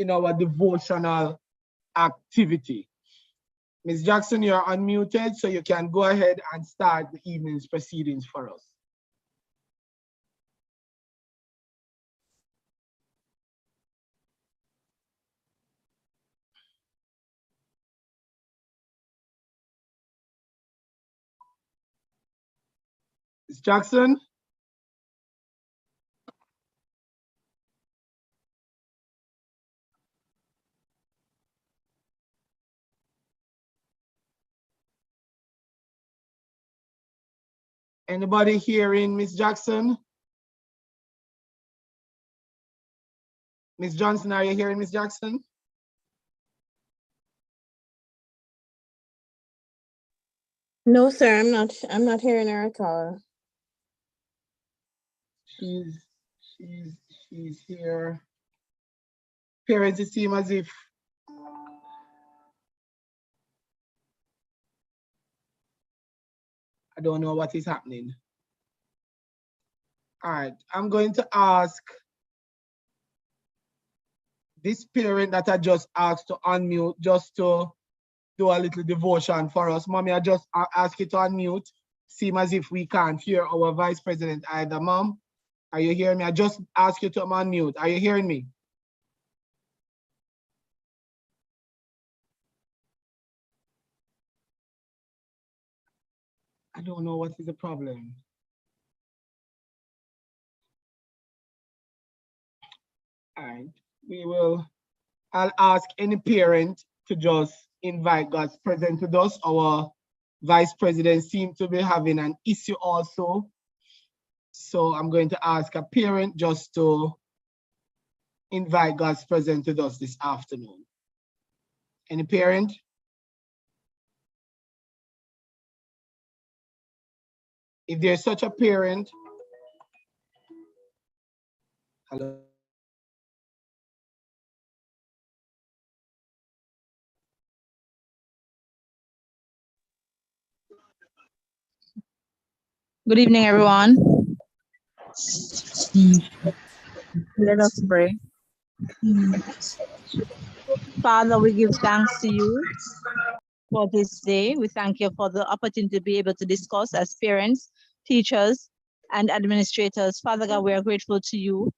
in our devotional activity. Ms. Jackson, you're unmuted, so you can go ahead and start the evening's proceedings for us. Ms. Jackson? Anybody hearing Ms. Jackson? Ms. Johnson, are you hearing Ms. Jackson? No, sir, I'm not hearing her at all. She's here. Parents, it seems as if I don't know what is happening. All right, I'm going to ask this parent that I just asked to unmute just to do a little devotion for us. Mommy, I just ask you to unmute. Seem as if we can't hear our vice president either. Mom, are you hearing me? I just ask you to unmute. Are you hearing me? I don't know what is the problem. All right, I'll ask any parent to just invite God's presence with us. Our vice president seems to be having an issue also. So I'm going to ask a parent just to invite God's presence with us this afternoon. Any parent? If there's such a parent, hello. Good evening, everyone. Let us pray. Father, we give thanks to you for this day. We thank you for the opportunity to be able to discuss as parents, teachers, and administrators. Father God, we are grateful to you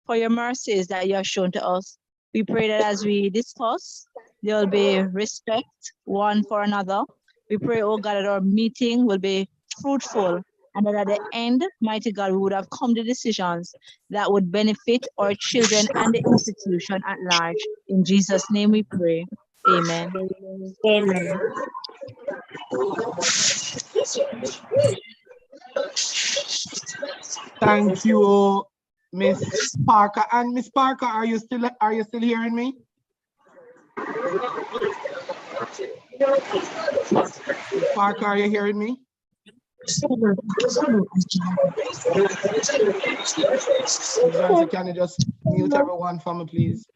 for your mercies that you have shown to us. We pray that as we discuss, there will be respect one for another. We pray, oh God, that our meeting will be fruitful, and that at the end, mighty God, we would have come to decisions that would benefit our children and the institution at large. In Jesus' name we pray. Amen. Amen. Thank you, Miss Parker. And Miss Parker, are you still hearing me? Miss Parker, are you hearing me? Johnson, can you just mute everyone for me, please?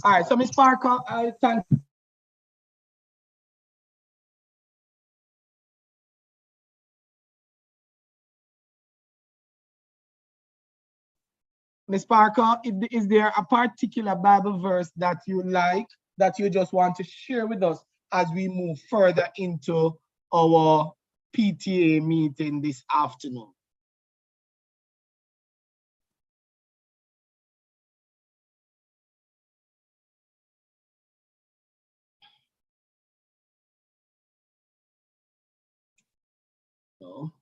All right, so Miss Parker, I thank Ms. Parker, is there a particular Bible verse that you like, that you just want to share with us as we move further into our PTA meeting this afternoon? No.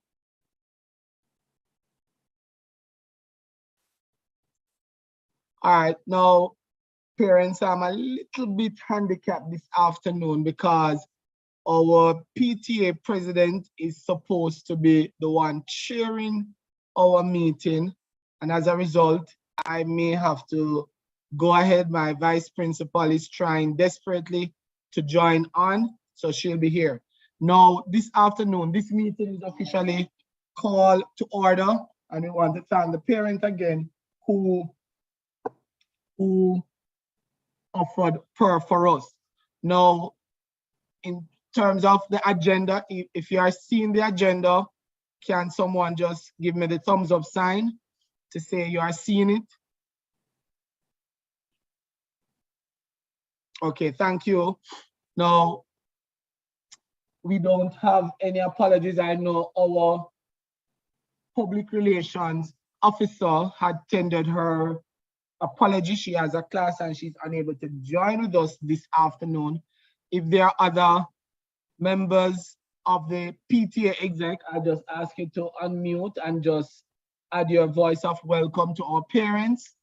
All right, now, parents, I'm a little bit handicapped this afternoon because our PTA president is supposed to be the one chairing our meeting. And as a result, I may have to go ahead. My vice principal is trying desperately to join on, so she'll be here. Now, this afternoon, this meeting is officially called to order, and we want to thank the parent again who offered prayer for us. Now, in terms of the agenda, if you are seeing the agenda, can someone just give me the thumbs up sign to say you are seeing it? Okay, thank you. Now, we don't have any apologies. I know our public relations officer had tendered her apology. She has a class and she's unable to join with us this afternoon. If there are other members of the PTA exec, I just ask you to unmute and just add your voice of welcome to our parents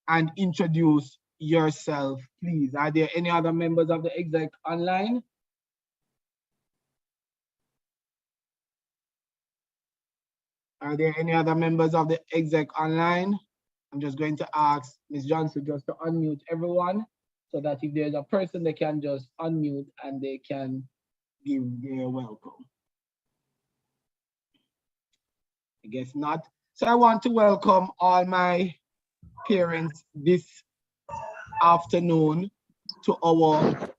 and introduce yourself, please. Are there any other members of the exec online? Are there any other members of the exec online? I'm just going to ask Ms. Johnson just to unmute everyone so that if there's a person, they can just unmute and they can give their welcome. I guess not. So I want to welcome all my parents this afternoon to our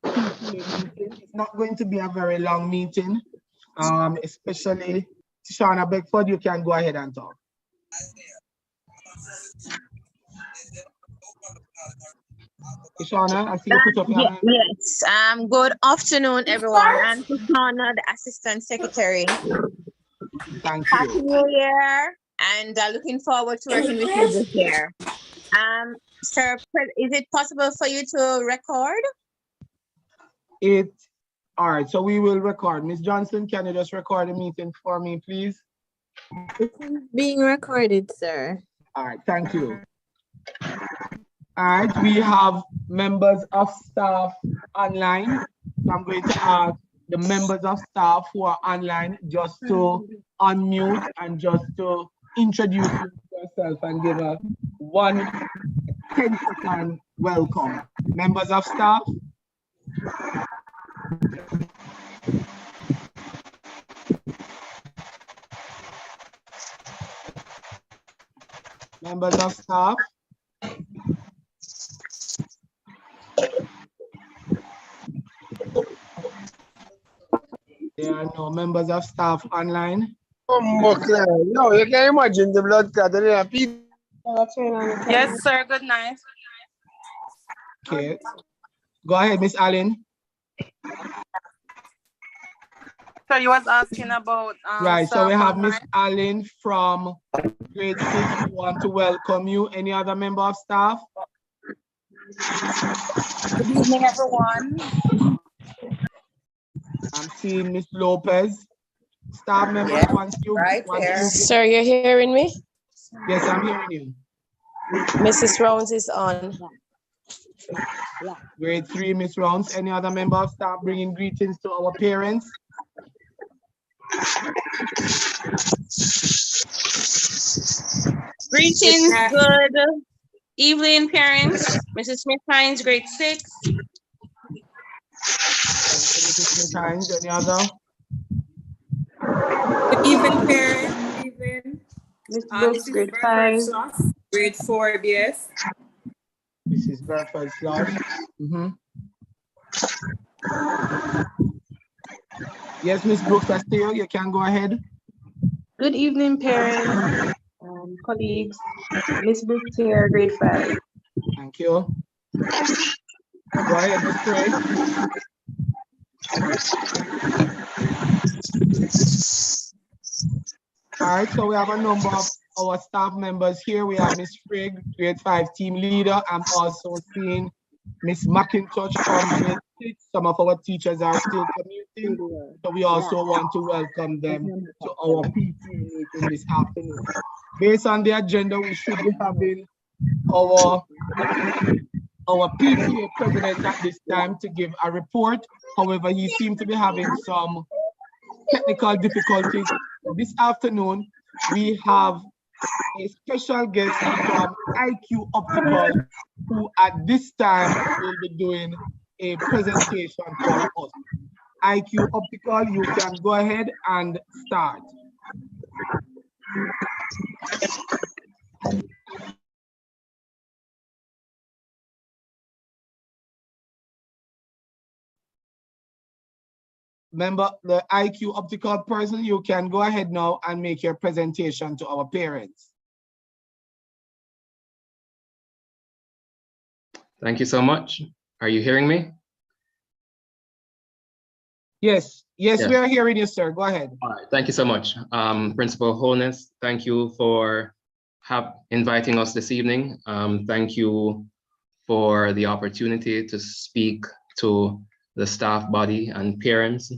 PTA meeting. It's not going to be a very long meeting, especially Shauna Beckford, you can go ahead and talk. Shauna, I see you put up your hand. Yes, good afternoon, everyone. I'm Shauna, the Assistant Secretary. Thank Happy you. New Year, and looking forward to working with you this year. Sir, is it possible for you to record? All right, so we will record. Ms. Johnson, can you just record the meeting for me, please? It's being recorded, sir. All right, thank you. All right, we have members of staff online. So I'm going to ask the members of staff who are online just to unmute and just to introduce yourself and give a 10-second welcome. Members of staff. Members of staff. There are no members of staff online. No, you can imagine the blood clot. Yes, sir. Good night. Okay. Go ahead, Miss Allen. So you was asking about Right, so we staff have Miss online? Allen from grade 6. We want to welcome you. Any other member of staff? Good evening, everyone. I'm seeing Miss Lopez. Staff members, once you Sir, you're hearing me? Yes, I'm hearing you. Mrs. Rounds is on. Grade 3, Miss Rounds. Any other member of staff bringing greetings to our parents? Greetings, good evening, parents. Mrs. Smith-Hines, grade 6. Mrs. Smith-Hines, any other? Good evening, parents. Good evening. Miss This is grade Bertha 5. Sloss, grade 4 BS. This is Bertha Sloss. Yes, Miss Brooks Castillo, you can go ahead. Good evening, parents, colleagues. Miss Brooks here, grade 5. Thank you. Go ahead, Miss Craig. All right, so we have a number of our staff members here. We have Miss Frigg, grade 5 team leader. I'm also seeing Miss McIntosh from grade 6. Some of our teachers are still commuting, so we also want to welcome them to our PTA meeting this afternoon. Based on the agenda, we should be having our PTA president at this time to give a report. However, he seemed to be having some technical difficulties. This afternoon, we have a special guest from IQ Optical, who at this time will be doing a presentation for us. IQ Optical, you can go ahead and start. Member, the IQ Optical person, you can go ahead now and make your presentation to our parents. Thank you so much. Are you hearing me? Yes, yes, Yes. we are hearing you, sir. Go ahead. All right, thank you so much. Principal Holness, thank you for inviting us this evening. Thank you for the opportunity to speak to the staff body and parents.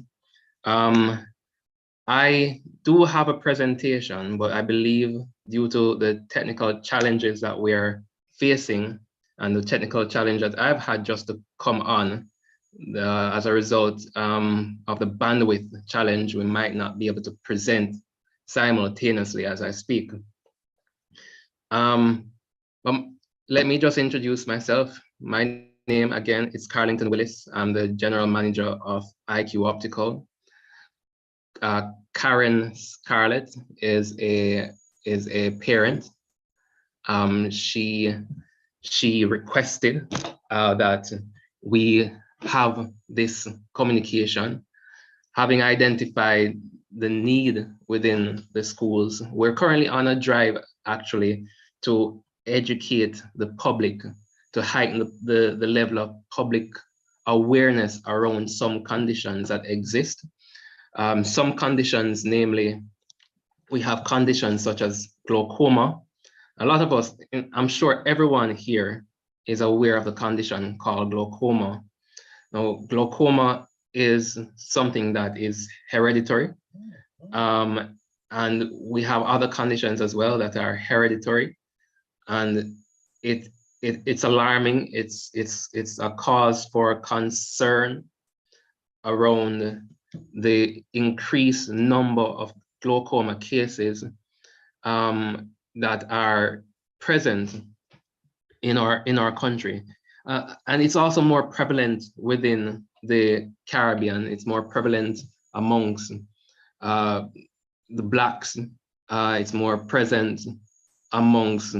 I do have a presentation, but I believe due to the technical challenges that we're facing and the technical challenge that I've had just to come on, as a result of the bandwidth challenge, we might not be able to present simultaneously as I speak. Let me just introduce myself. My name again is Carlington Willis. I'm the general manager of IQ Optical. Karen Scarlett is a parent. She requested that we have this communication, having identified the need within the schools. We're currently on a drive actually to educate the public, to heighten the level of public awareness around some conditions that exist. Some conditions, namely, we have conditions such as glaucoma. A lot of us, I'm sure everyone here is aware of the condition called glaucoma. Now, glaucoma is something that is hereditary. And we have other conditions as well that are hereditary. And it's alarming. It's a cause for concern around the increased number of glaucoma cases that are present in our country. And it's also more prevalent within the Caribbean. It's more prevalent amongst the Blacks. It's more present amongst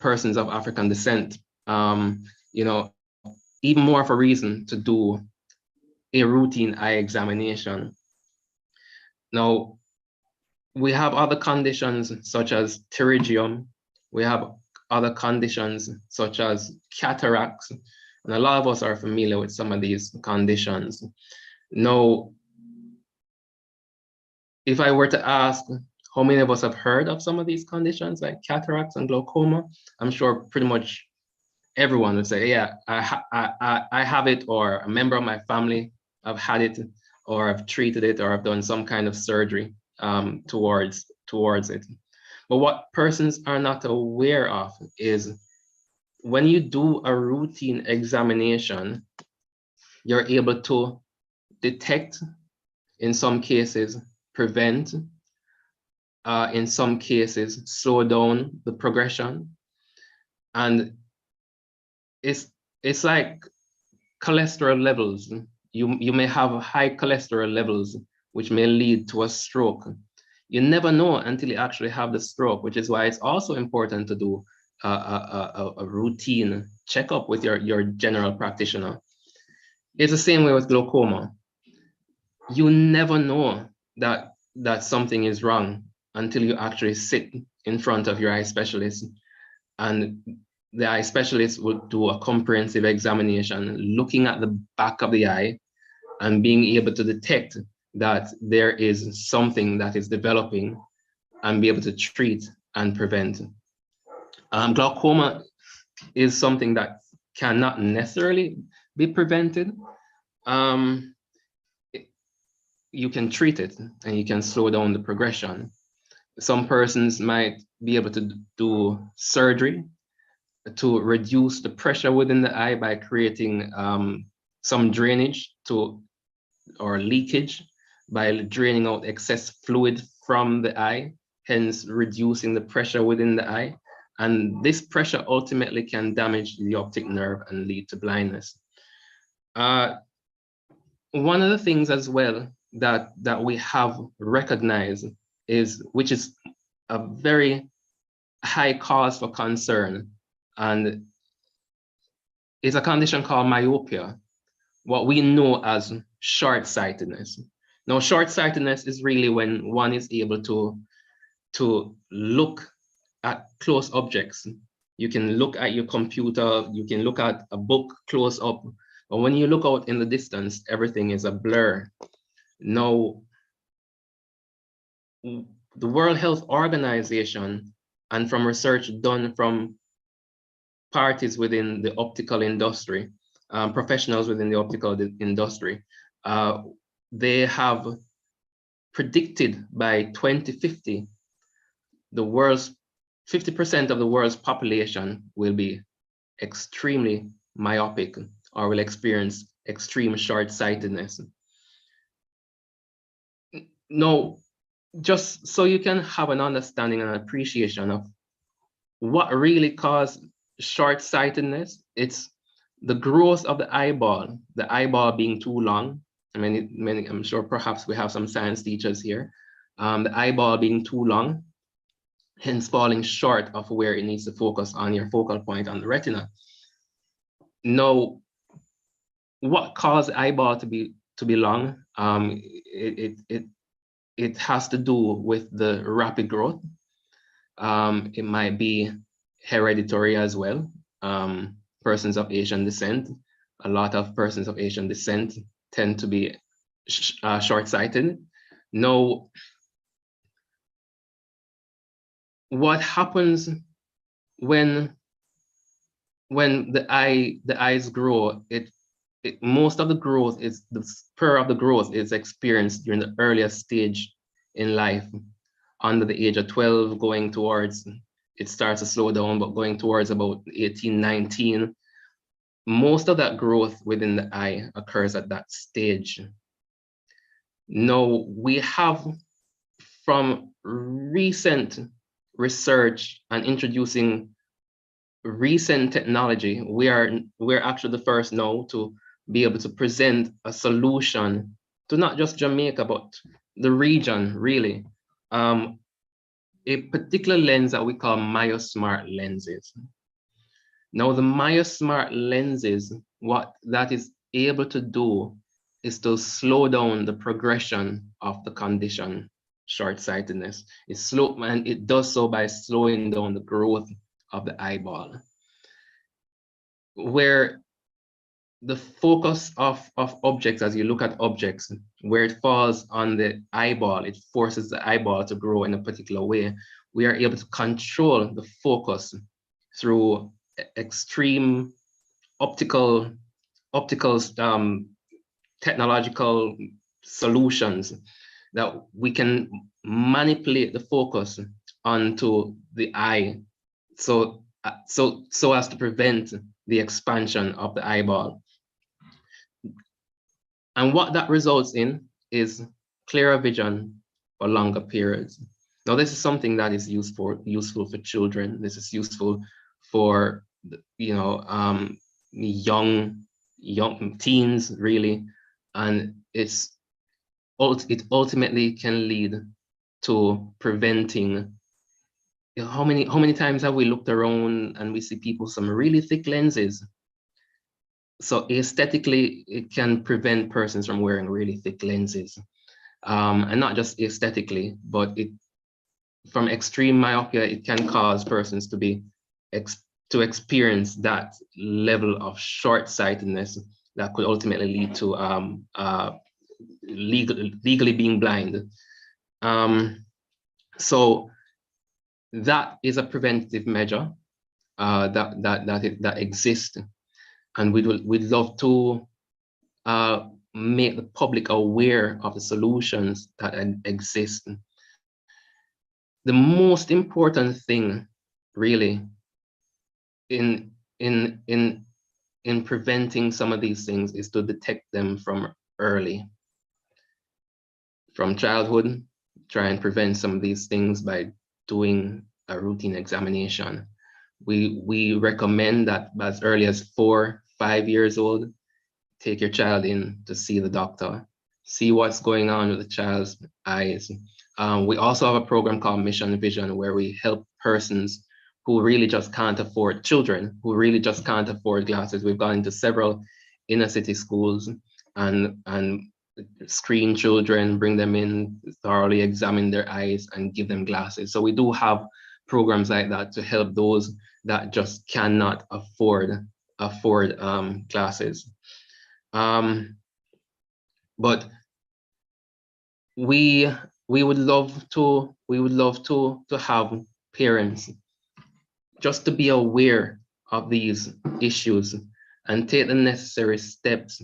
persons of African descent. You know, even more of a reason to do a routine eye examination. Now, we have other conditions such as pterygium. We have other conditions such as cataracts. And a lot of us are familiar with some of these conditions. Now, if I were to ask how many of us have heard of some of these conditions like cataracts and glaucoma, I'm sure pretty much everyone would say, yeah, I have it, or a member of my family have had it, or I've treated it, or I've done some kind of surgery towards it. But what persons are not aware of is when you do a routine examination, you're able to detect, in some cases, prevent, in some cases, slow down the progression. And it's like cholesterol levels. You may have high cholesterol levels, which may lead to a stroke. You never know until you actually have the stroke, which is why it's also important to do a routine checkup with your general practitioner. It's the same way with glaucoma. You never know that something is wrong until you actually sit in front of your eye specialist, and the eye specialist will do a comprehensive examination, looking at the back of the eye and being able to detect that there is something that is developing and be able to treat and prevent. Glaucoma is something that cannot necessarily be prevented. You can treat it and you can slow down the progression. Some persons might be able to do surgery to reduce the pressure within the eye by creating some drainage or leakage by draining out excess fluid from the eye, hence reducing the pressure within the eye. And this pressure ultimately can damage the optic nerve and lead to blindness. One of the things as well that we have recognized is, which is a very high cause for concern, and it's a condition called myopia, what we know as short-sightedness. Now, short-sightedness is really when one is able to look at close objects You can look at your computer, you can look at a book close up, but when you look out in the distance, everything is a blur. Now, the World Health Organization, and from research done from parties within the optical industry, professionals within the optical industry, they have predicted by 2050, the world's 50% of the world's population will be extremely myopic or will experience extreme short-sightedness. Now, just so you can have an understanding and appreciation of what really causes short-sightedness, it's the growth of the eyeball being too long. I mean, I'm sure perhaps we have some science teachers here. The eyeball being too long, hence falling short of where it needs to focus on your focal point on the retina. Now, what caused the eyeball to be long? It has to do with the rapid growth. It might be hereditary as well. Persons of Asian descent, a lot of persons of Asian descent tend to be short-sighted. Now, what happens when the eyes grow? Most of the growth is the spur of the growth is experienced during the earliest stage in life, under the age of 12, going towards, it starts to slow down, but going towards about 18, 19, most of that growth within the eye occurs at that stage. Now, we have, from recent research and introducing recent technology, we're actually the first now to be able to present a solution to not just Jamaica, but the region, really. A particular lens that we call MyoSmart lenses. Now, the MyoSmart lenses, what that is able to do is to slow down the progression of the condition, short-sightedness. And it does so by slowing down the growth of the eyeball. Where the focus of objects, as you look at objects, where it falls on the eyeball, it forces the eyeball to grow in a particular way. We are able to control the focus through extreme optical technological solutions that we can manipulate the focus onto the eye so as to prevent the expansion of the eyeball. And what that results in is clearer vision for longer periods. Now, this is something that is useful for children. This is useful for, you know, young teens, really, and it ultimately can lead to preventing. You know, how many times have we looked around and we see people with some really thick lenses? So aesthetically, it can prevent persons from wearing really thick lenses, and not just aesthetically, but from extreme myopia, it can cause persons to experience that level of short-sightedness that could ultimately lead to legally being blind. So that is a preventative measure that exists, and we'd love to make the public aware of the solutions that exist. The most important thing, really, in preventing some of these things is to detect them from early. From childhood, try and prevent some of these things by doing a routine examination. We recommend that as early as 4, 5 years old, take your child in to see the doctor, see what's going on with the child's eyes. We also have a program called Mission Vision, where we help persons who really just can't afford, children who really just can't afford glasses. We've gone into several inner city schools and screen children, bring them in, thoroughly examine their eyes and give them glasses. So we do have programs like that to help those that just cannot afford classes. But we would love to have parents just to be aware of these issues and take the necessary steps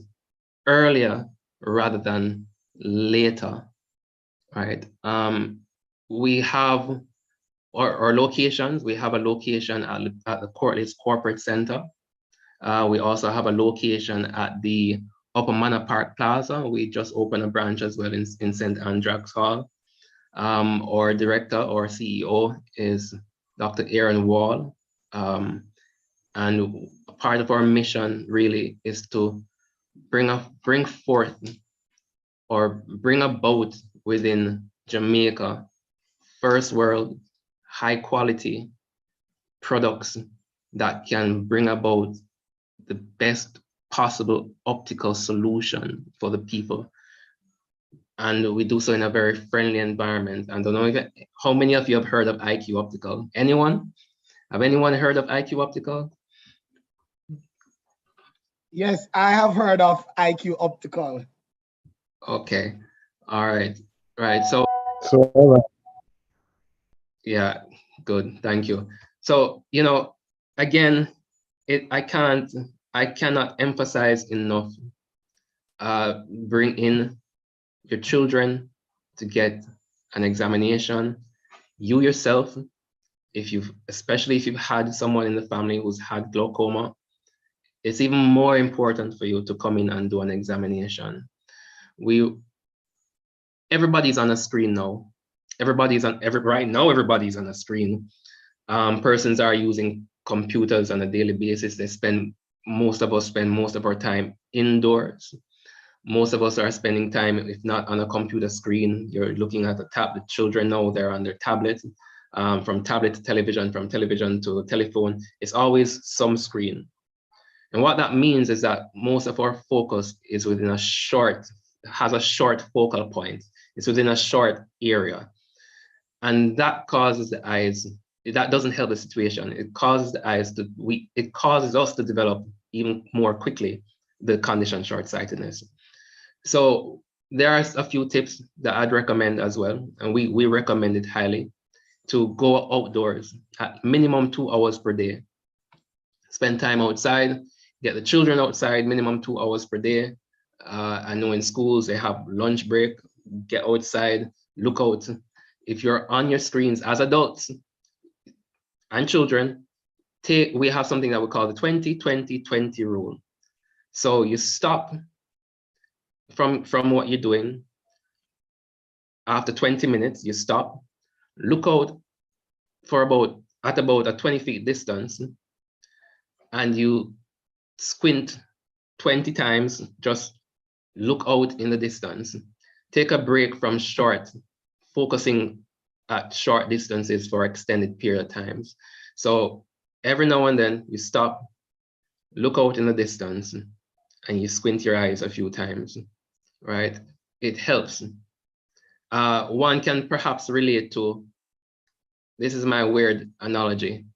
earlier rather than later, right? We have our locations. We have a location at the Courtleys Corporate Center. We also have a location at the Upper Manor Park Plaza. We just opened a branch as well in St. Andrews Hall. Our director or CEO is Dr. Aaron Wall. And part of our mission really is to bring forth or bring about within Jamaica first world high quality products that can bring about the best possible optical solution for the people. And we do so in a very friendly environment. I don't know how many of you have heard of IQ Optical? Anyone? Have anyone heard of IQ Optical? Yes, I have heard of IQ Optical. Okay, all right, right. So yeah, good, thank you. So, you know, again, I cannot emphasize enough, bring in your children to get an examination. You yourself, especially if you've had someone in the family who's had glaucoma, it's even more important for you to come in and do an examination. Everybody's on a screen now. Right now, everybody's on a screen. Persons are using computers on a daily basis. Most of us spend most of our time indoors. Most of us are spending time, if not on a computer screen, you're looking at a tablet. Children now, they're on their tablets. From tablet to television, from television to telephone, it's always some screen. And what that means is that most of our focus is within has a short focal point. It's within a short area. And that causes the eyes, that doesn't help the situation. It causes the eyes it causes us to develop even more quickly the condition short-sightedness. So there are a few tips that I'd recommend as well. And we recommend it highly to go outdoors at minimum 2 hours per day. Spend time outside, get the children outside, minimum 2 hours per day. I know in schools they have lunch break, get outside, look out. If you're on your screens as adults and children, we have something that we call the 20-20-20 rule. So you stop from what you're doing. After 20 minutes, you stop, look out for at about a 20 feet distance, and you squint 20 times, just look out in the distance. Take a break from focusing at short distances for extended period of times. So every now and then you stop, look out in the distance, and you squint your eyes a few times, right? It helps. One can perhaps relate to, this is my weird analogy.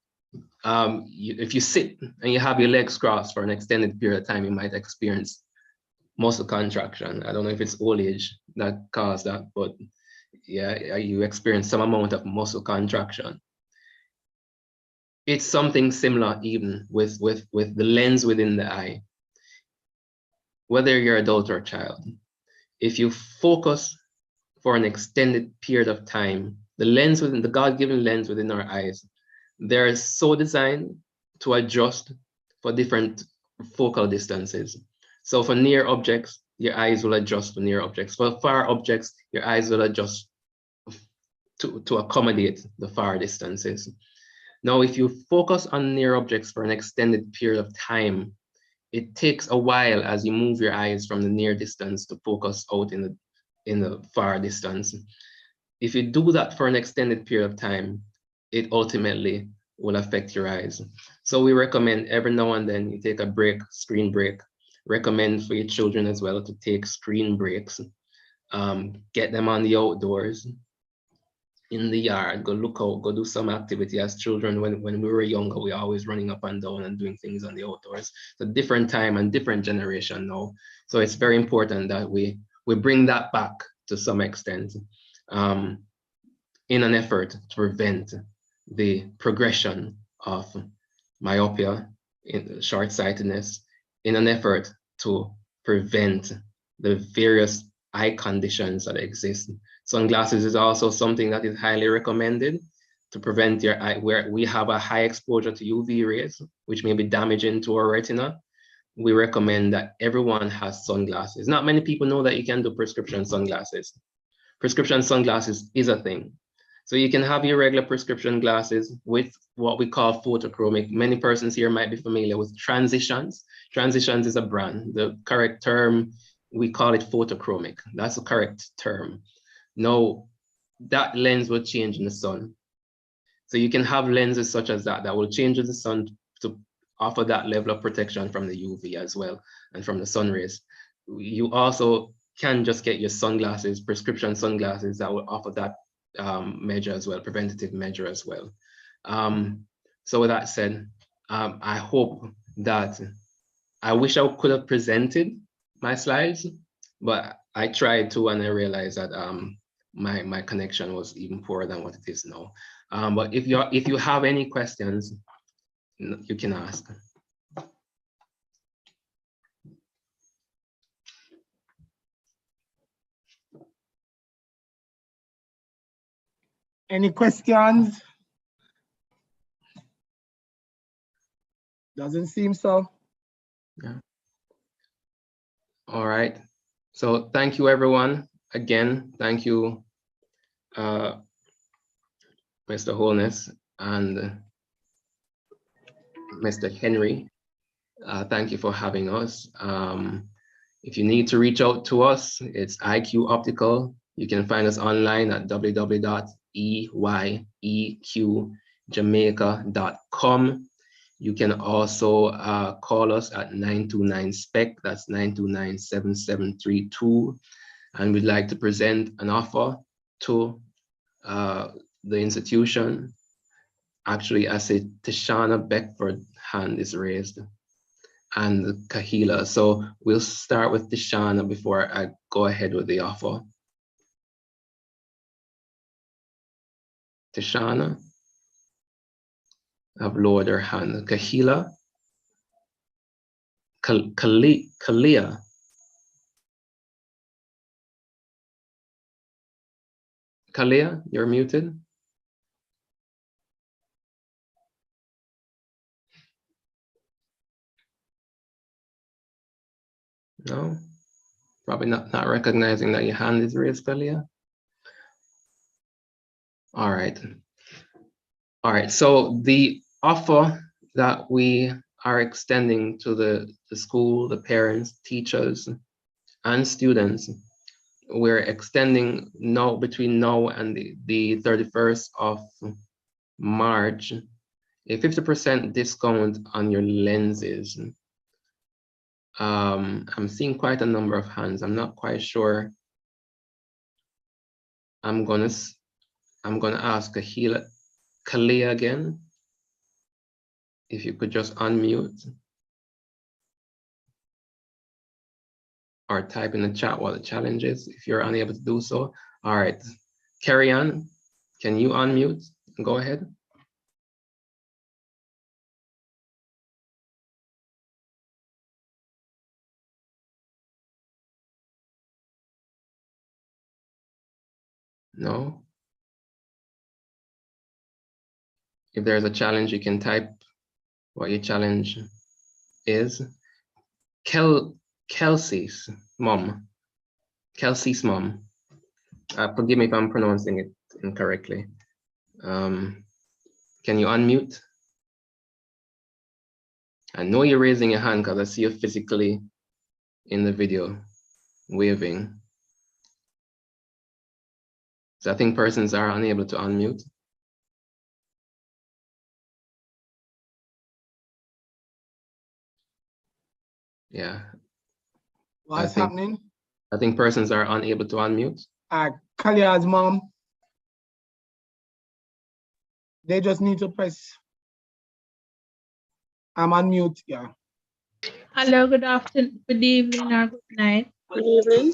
If you sit and you have your legs crossed for an extended period of time, you might experience muscle contraction. I don't know if it's old age that caused that, but yeah, you experience some amount of muscle contraction. It's something similar even with the lens within the eye. Whether you're adult or child, if you focus for an extended period of time, the God-given lens within our eyes, they're so designed to adjust for different focal distances. So for near objects, your eyes will adjust for near objects. For far objects, your eyes will adjust to accommodate the far distances. Now, if you focus on near objects for an extended period of time, it takes a while as you move your eyes from the near distance to focus out in the far distance. If you do that for an extended period of time, it ultimately will affect your eyes. So we recommend every now and then you take a break, screen break. Recommend for your children as well to take screen breaks. Get them on the outdoors. in the yard, go look out, go do some activity. As children, when we were younger, we always running up and down and doing things on the outdoors. It's a different time and different generation now. So it's very important that we bring that back to some extent, in an effort to prevent the progression of myopia, short-sightedness, in an effort to prevent the various eye conditions that exist. Sunglasses is also something that is highly recommended to prevent your eye, where we have a high exposure to UV rays, which may be damaging to our retina. We recommend that everyone has sunglasses. Not many people know that you can do prescription sunglasses. Prescription sunglasses is a thing. So you can have your regular prescription glasses with what we call photochromic. Many persons here might be familiar with Transitions. Transitions is a brand. The correct term, we call it photochromic. That's the correct term. Now, that lens will change in the sun. So you can have lenses such as that will change in the sun to offer that level of protection from the UV as well and from the sun rays. You also can just get your sunglasses, prescription sunglasses that will offer that measure as well, preventative measure as well. So with that said, I hope that, I wish I could have presented my slides, but I tried to, and I realized that my connection was even poorer than what it is now. But if you have any questions, you can ask. Any questions? Doesn't seem so. Yeah. All right. So thank you, everyone. Again, thank you, Mr. Holness and Mr. Henry. Thank you for having us. If you need to reach out to us, it's IQ Optical. You can find us online at www.eyeqjamaica.com. You can also call us at 929-SPEC, that's 929-7732. And we'd like to present an offer to the institution. Actually, I see Tashana Beckford hand is raised and Kahila. So we'll start with Tashana before I go ahead with the offer. Tashana, I've lowered her hand. Kahila, Kalia. Kalia, you're muted. No, probably not recognizing that your hand is raised, Kalia. All right. All right, so the offer that we are extending to the school, the parents, teachers, and students, we're extending now between now and the 31st of March, a 50% discount on your lenses. I'm seeing quite a number of hands. I'm not quite sure. I'm gonna ask Kalia again, if you could just unmute or type in the chat what the challenge is, if you're unable to do so. All right, carry on. Can you unmute? Go ahead. No? If there's a challenge, you can type what your challenge is. Kelsey's mom. Forgive me if I'm pronouncing it incorrectly. Can you unmute? I know you're raising your hand because I see you physically in the video waving. So I think persons are unable to unmute. Yeah. What's happening? I think persons are unable to unmute. Kalia's mom. They just need to press. I'm on mute, yeah. Hello, good afternoon, good evening, or good night. Good evening.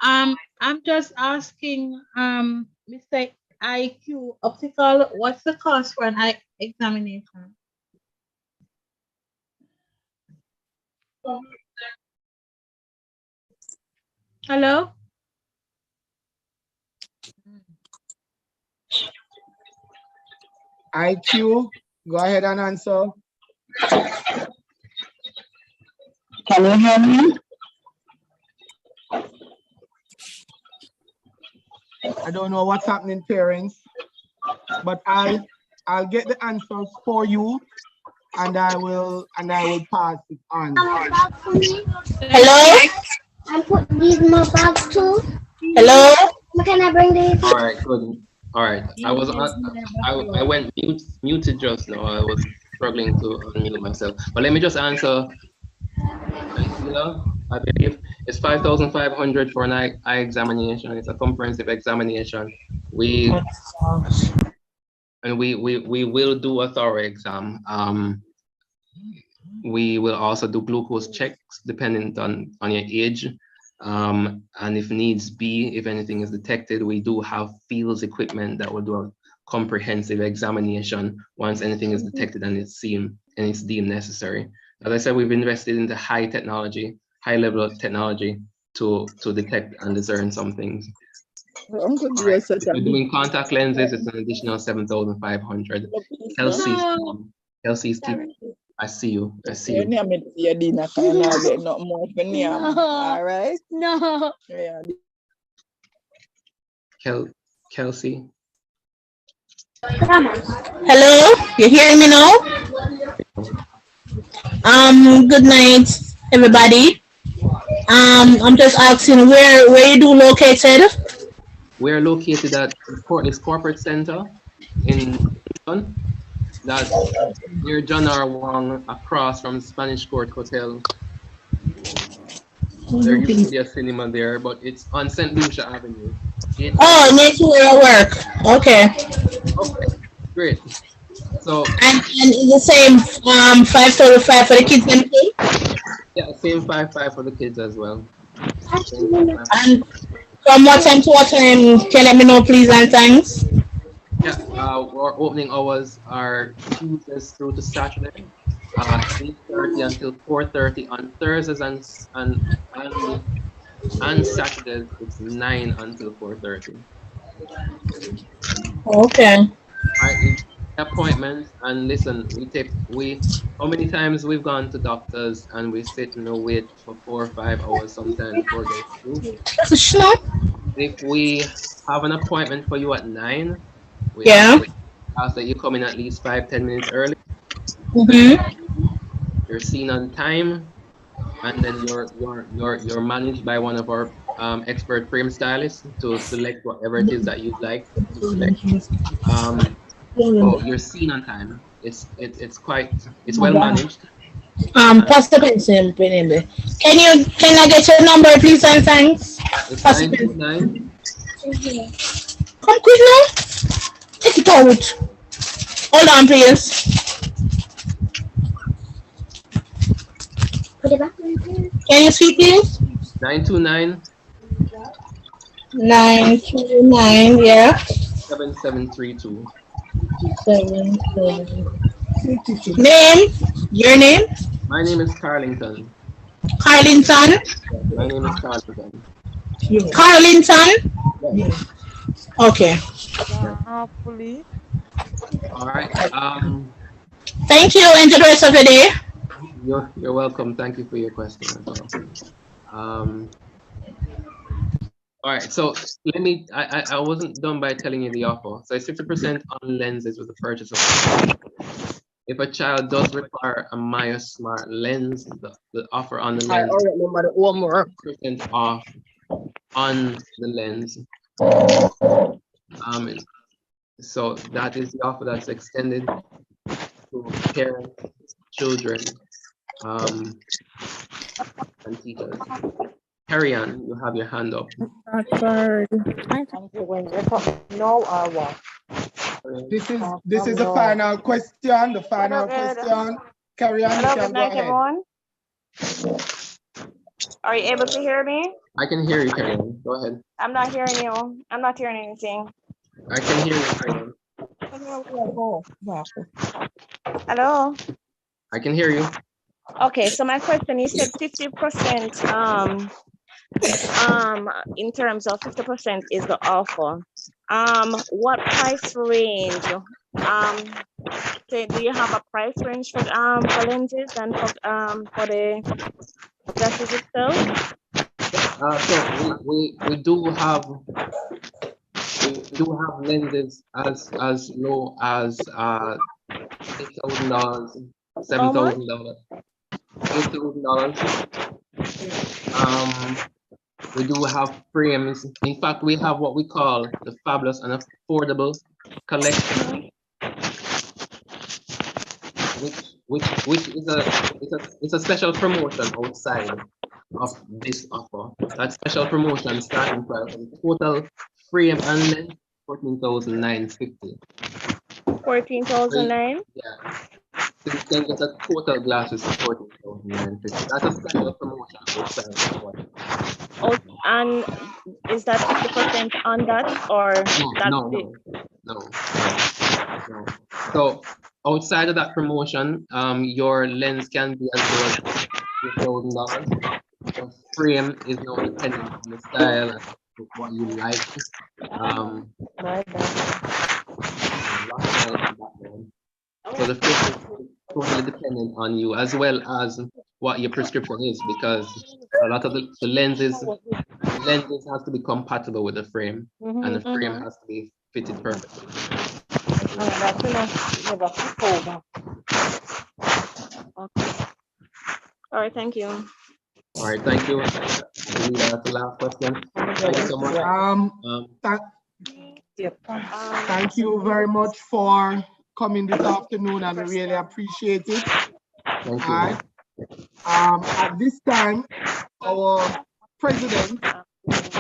I'm just asking, Mr. IQ Optical, what's the cost for an eye examination? Hello? IQ, go ahead and answer. Can you hear me? I don't know what's happening, parents, but I'll get the answers for you, and I will pass it on. Hello? I put these in my bag too. Hello? Can I bring these? All right, good. All right, I went muted just now. I was struggling to unmute myself, but let me just answer. I believe it's 5,500 for an eye examination. It's a comprehensive examination. We will do a thorough exam. We will also do glucose checks depending on your age. And if needs be, if anything is detected, we do have fields equipment that will do a comprehensive examination once anything is detected and it's deemed necessary. As I said, we've invested into high level of technology to detect and discern some things. Right. If you're doing contact lenses, it's an additional 7,500. Kelsey's team. I see you. I see you. All right. No. Kelsey. Hello? You hearing me now? Good night, everybody. I'm just asking where you do located? We're located at Portland's Corporate Center in London. That's near John R. Wong, across from Spanish Court Hotel. There used to be a cinema there, but it's on St. Lucia Avenue. Oh, next to where I work. Okay. Okay, great. So and it's the same 535 for the kids and kids? Yeah, same 5 for the kids as well. And from what time to what time? Can you let me know, please, and thanks. Yeah, our opening hours are Tuesdays through to Saturday, 8:30 until 4:30 on Thursdays and Saturdays. It's 9 until 4:30. Okay. All right, appointments, and listen, how many times we've gone to doctors and we sit and wait for 4 or 5 hours sometimes before they through. If we have an appointment for you at 9, we ask that you come in at least 5-10 minutes early. You're seen on time, and then you're managed by one of our expert frame stylists to select whatever it is that you'd like to select. So you're seen on time. It's well managed. Can I get your number, please, and thanks? It's 929. Come quick now. Take it out. Hold on, please. Put it back. Can you speak, please? 929. 929, yeah. 7732. Name? Your name? My name is Carlington. Carlington? My name is Carlington. Carlington? Yes. Okay. All right. Thank you. Enjoy the rest of the day. You're welcome. Thank you for your question as well. All right, so I wasn't done by telling you the offer. So it's 50% on lenses with the purchase of. If a child does require a Maya Smart lens, the offer on the lens, 50% off on the lens. So that is the offer that's extended to parents, children, and teachers. Carry on, you have your hand up. No or what? This is the final question. The final question. Carry on. You can go ahead. Everyone. Are you able to hear me? I can hear you, Karen. Go ahead. I'm not hearing you. I'm not hearing anything. I can hear you, Karen. Hello? I can hear you. Okay, so my question, you said 50% in terms of 50% is the offer. What price range? Do you have a price range for lenses and for the glasses itself? So we do have lenses as low as $8,000, $7,000, $8,000. We do have frames. In fact, we have what we call the fabulous and affordable collection, which is a special promotion outside of this offer. That special promotion starting price of total frame and lens $14,950. 14,009? Yeah. So you can get a total glasses for $14,950. That's a special promotion outside of what. Oh, and is that 50% on that or No. So outside of that promotion, your lens can be as low as $2,000. The frame is now dependent on the style and what you like. So the frame is totally dependent on you, as well as what your prescription is, because a lot of the lenses has to be compatible with the frame, and the frame has to be fitted perfectly. Okay. All right, thank you. All right, thank you. I believe that's the last question. Thank you so much. Thank you very much for coming this afternoon, and we really appreciate it. Thank you. All right. At this time, our president,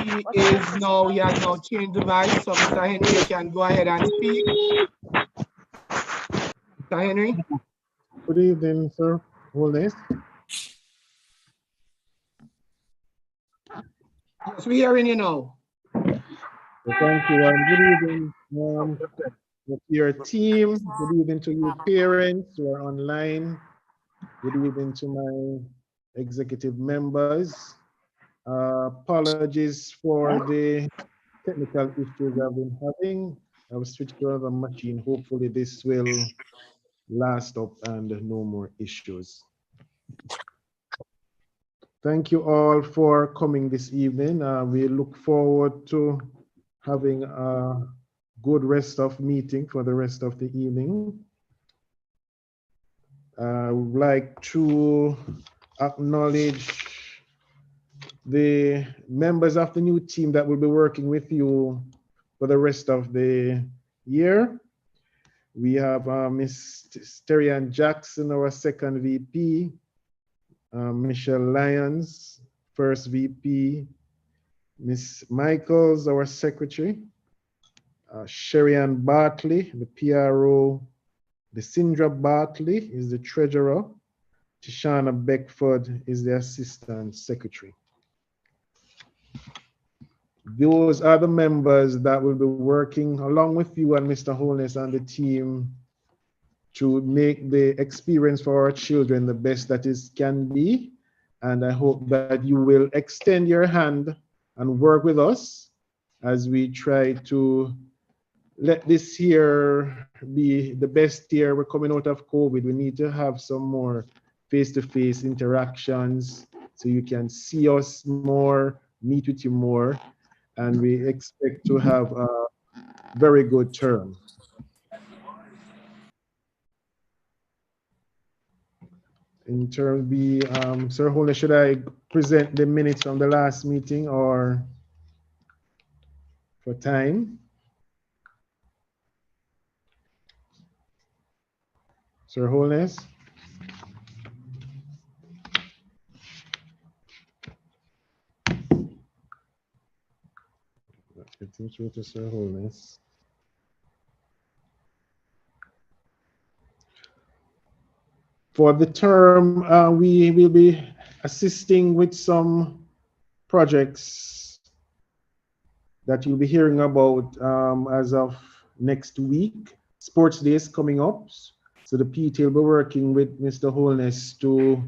he has now changed the vice, so Mr. Henry, you can go ahead and speak. Mr. Henry. Good evening, Sir Holness. Yes, we're hearing you now. Thank you. Good evening to your team. Good evening to you parents who are online. Good evening to my executive members. Apologies for the technical issues I've been having. I was switched to another machine. Hopefully this will last up and no more issues. Thank you all for coming this evening. We look forward to having a good rest of meeting for the rest of the evening. I would like to acknowledge the members of the new team that will be working with you for the rest of the year. We have Miss Sterian Jackson, our second VP, Michelle Lyons, first VP, Miss Michaels, our secretary, Sherry-Ann Bartley, the PRO, Desindra Bartley is the treasurer, Tishana Beckford is the assistant secretary. Those are the members that will be working along with you and Mr. Holness and the team to make the experience for our children the best that it can be. And I hope that you will extend your hand and work with us as we try to let this year be the best year. We're coming out of COVID. We need to have some more face-to-face interactions so you can see us more, meet with you more, and we expect to have a very good term. In terms of Sir Holness, should I present the minutes from the last meeting or for time? Sir Holness? Getting through to Sir Holness. For the term, we will be assisting with some projects that you'll be hearing about as of next week. Sports Day is coming up. So the PTA will be working with Mr. Holness to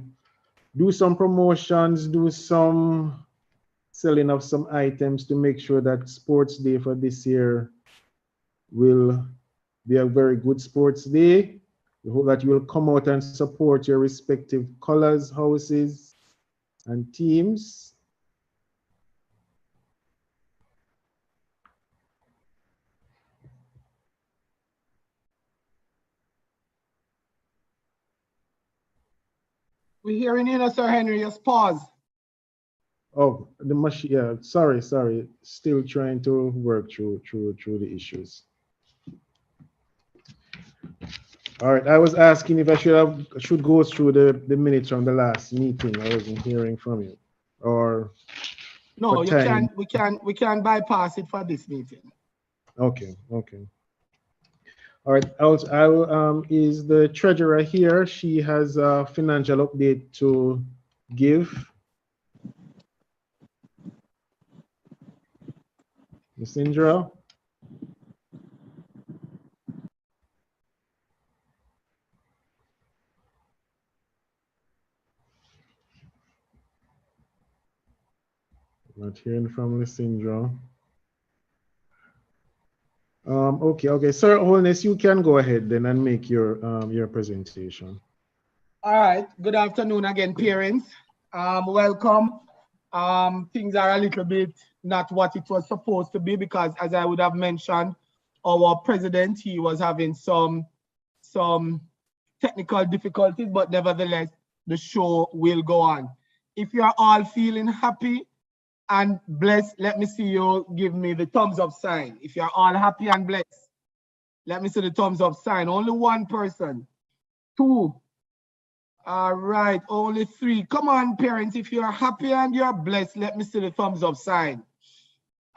do some promotions, do some selling of some items to make sure that Sports Day for this year will be a very good sports day. We hope that you will come out and support your respective colors, houses, and teams. We're hearing you, Sir Henry. Just pause. Oh, the machine. Yeah, sorry. Still trying to work through the issues. All right, I was asking if I should go through the minutes from the last meeting. I wasn't hearing from you, or no, you time. we can bypass it for this meeting. Okay. All right. Is the treasurer here? She has a financial update to give. Ms. Indra? Not hearing from Ms. Indra. Okay. Sir Holness, you can go ahead then and make your presentation. All right. Good afternoon again, parents. Welcome. Things are a little bit not what it was supposed to be because, as I would have mentioned, our president, he was having some technical difficulties, but nevertheless, the show will go on. If you are all feeling happy and blessed, let me see you give me the thumbs up sign. If you're all happy and blessed, let me see the thumbs up sign. Only one person. 2. All right, only 3. Come on, parents. If you're happy and you're blessed, let me see the thumbs up sign.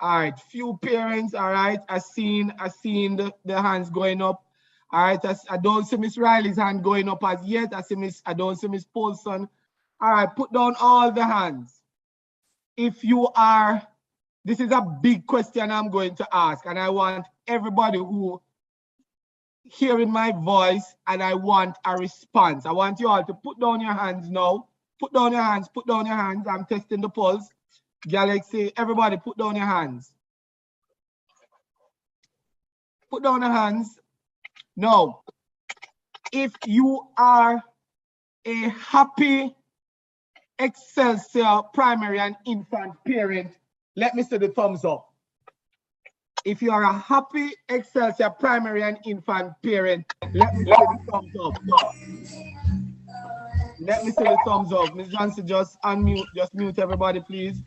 All right, few parents. All right, I seen the hands going up. All right, I don't see Miss Riley's hand going up as yet. I don't see Miss Paulson. All right, put down all the hands. If you are, this is a big question I'm going to ask, and I want everybody who hearing my voice, and I want a response. I want you all to put down your hands now. Put down your hands. I'm testing the pulse. Galaxy, everybody put down your hands. Put down your hands. Now, if you are a happy Excelsior primary and infant parent, let me see the thumbs up. If you are a happy Excelsior primary and infant parent, let me see the thumbs up. Let me see the thumbs up. Ms. Johnson, just unmute, just mute everybody, please.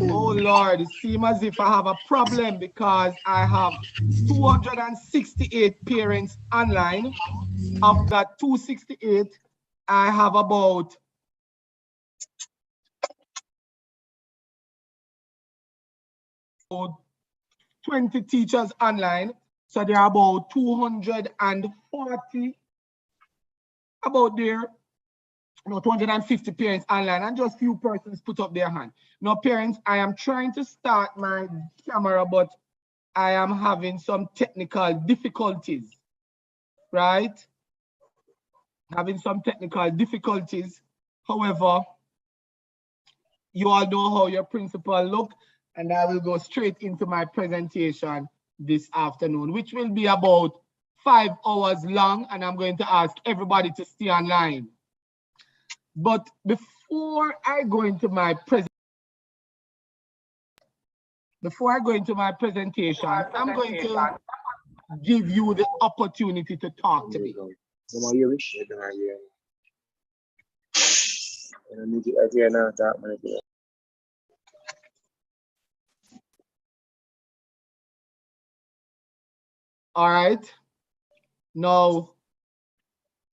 Oh Lord, it seems as if I have a problem because I have 268 parents online. Of that 268, I have about 20 teachers online. So there are about 240, about there, 250 parents online, and just few persons put up their hand. Now, parents, I am trying to start my camera, but I am having some technical difficulties, right? Having some technical difficulties. However, you all know how your principal look, and I will go straight into my presentation this afternoon, which will be about 5 hours long, and I'm going to ask everybody to stay online. But before I go into my presentation, I'm going to give you the opportunity to talk to me. All right. Now,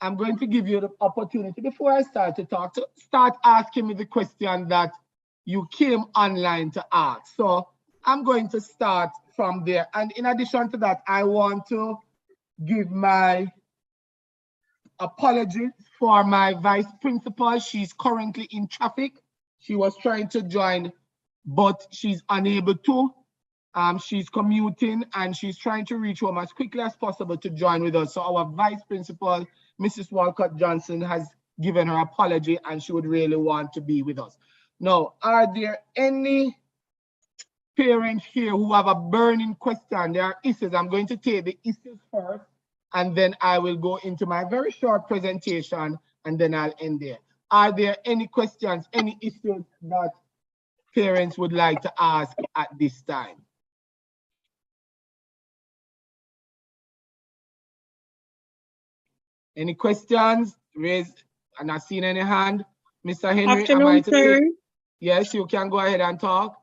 I'm going to give you the opportunity before I start to talk to start asking me the question that you came online to ask. So I'm going to start from there. And in addition to that, I want to give my apologies for my vice principal. She's currently in traffic. She was trying to join, but she's unable to. She's commuting and she's trying to reach home as quickly as possible to join with us. So our vice principal, Mrs. Walcott Johnson, has given her apology and she would really want to be with us. Now, are there any parents here who have a burning question? There are issues. I'm going to take the issues first, and then I will go into my very short presentation, and then I'll end there. Are there any questions, any issues that parents would like to ask at this time? Any questions? Raise. I'm not seeing any hand. Mr. Henry, Afternoon, sir. Yes, you can go ahead and talk.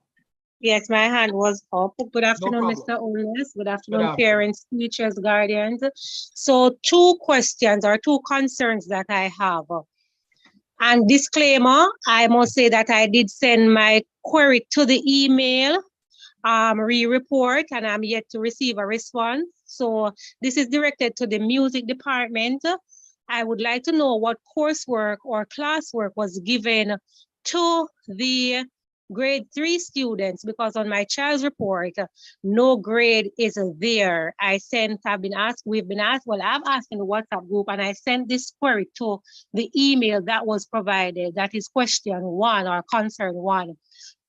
Yes, my hand was up. Good afternoon, No Mr. Oles. Good afternoon, afternoon. parents, teachers, guardians. So 2 questions or 2 concerns that I have. And disclaimer, I must say that I did send my query to the email re-report, and I'm yet to receive a response. So this is directed to the music department. I would like to know what coursework or classwork was given to the grade 3 students, because on my child's report, no grade is there. I've been asked, well, I've asked in the WhatsApp group, and I sent this query to the email that was provided. That is question 1 or concern 1.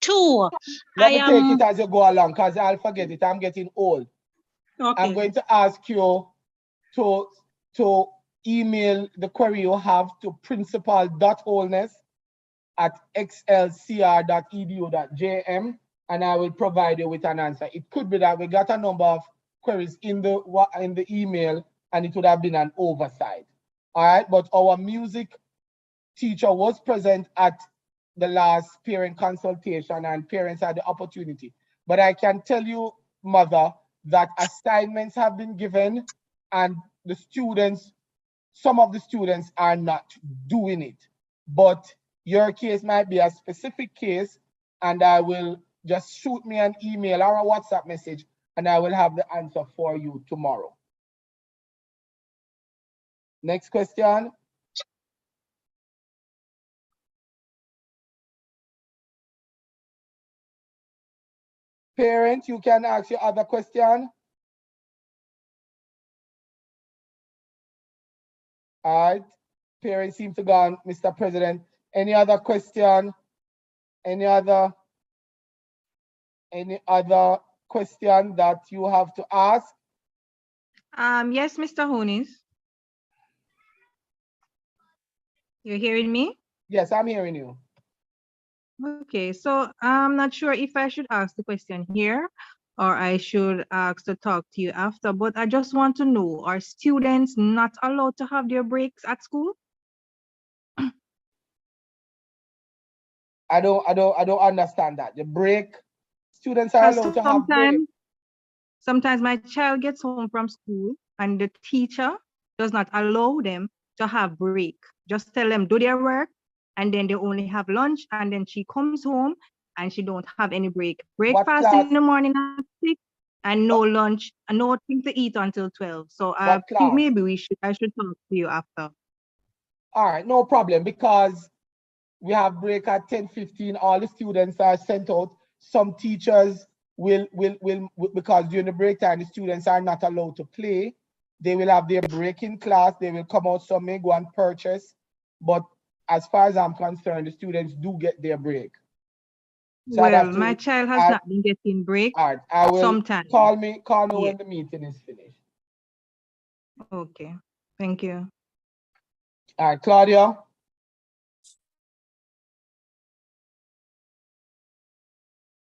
2, Let me take it as you go along, because I'll forget it. I'm getting old. Okay. I'm going to ask you to email the query you have to principal.holness@xlcr.edu.jm, and I will provide you with an answer. It could be that we got a number of queries in the email, and it would have been an oversight. All right, but our music teacher was present at the last parent consultation, and parents had the opportunity. But I can tell you, mother, that assignments have been given, and the students, some of the students are not doing it. But your case might be a specific case, and I will just shoot me an email or a WhatsApp message, and I will have the answer for you tomorrow. Next question. Parent, you can ask your other question. All right. Parents seem to go on, Mr. President. Any other question? Any other question that you have to ask? Yes, Mr. Honis. You're hearing me? Yes, I'm hearing you. Okay, so I'm not sure if I should ask the question here or I should ask to talk to you after, but I just want to know, are students not allowed to have their breaks at school? I don't understand that. The break, students are allowed to have break. Sometimes my child gets home from school and the teacher does not allow them to have break. Just tell them do their work, and then they only have lunch, and then she comes home and she don't have any break. Breakfast in the morning at 6 and no lunch, and nothing to eat until 12. So I think maybe I should talk to you after. All right, no problem, because we have break at 10:15. All the students are sent out. Some teachers will because during the break time, the students are not allowed to play. They will have their break in class. They will come out, some may go and purchase. But as far as I'm concerned, the students do get their break. So well, my child has not been getting break. All right, I will sometimes. Call me when the meeting is finished. Okay, thank you. All right, Claudia.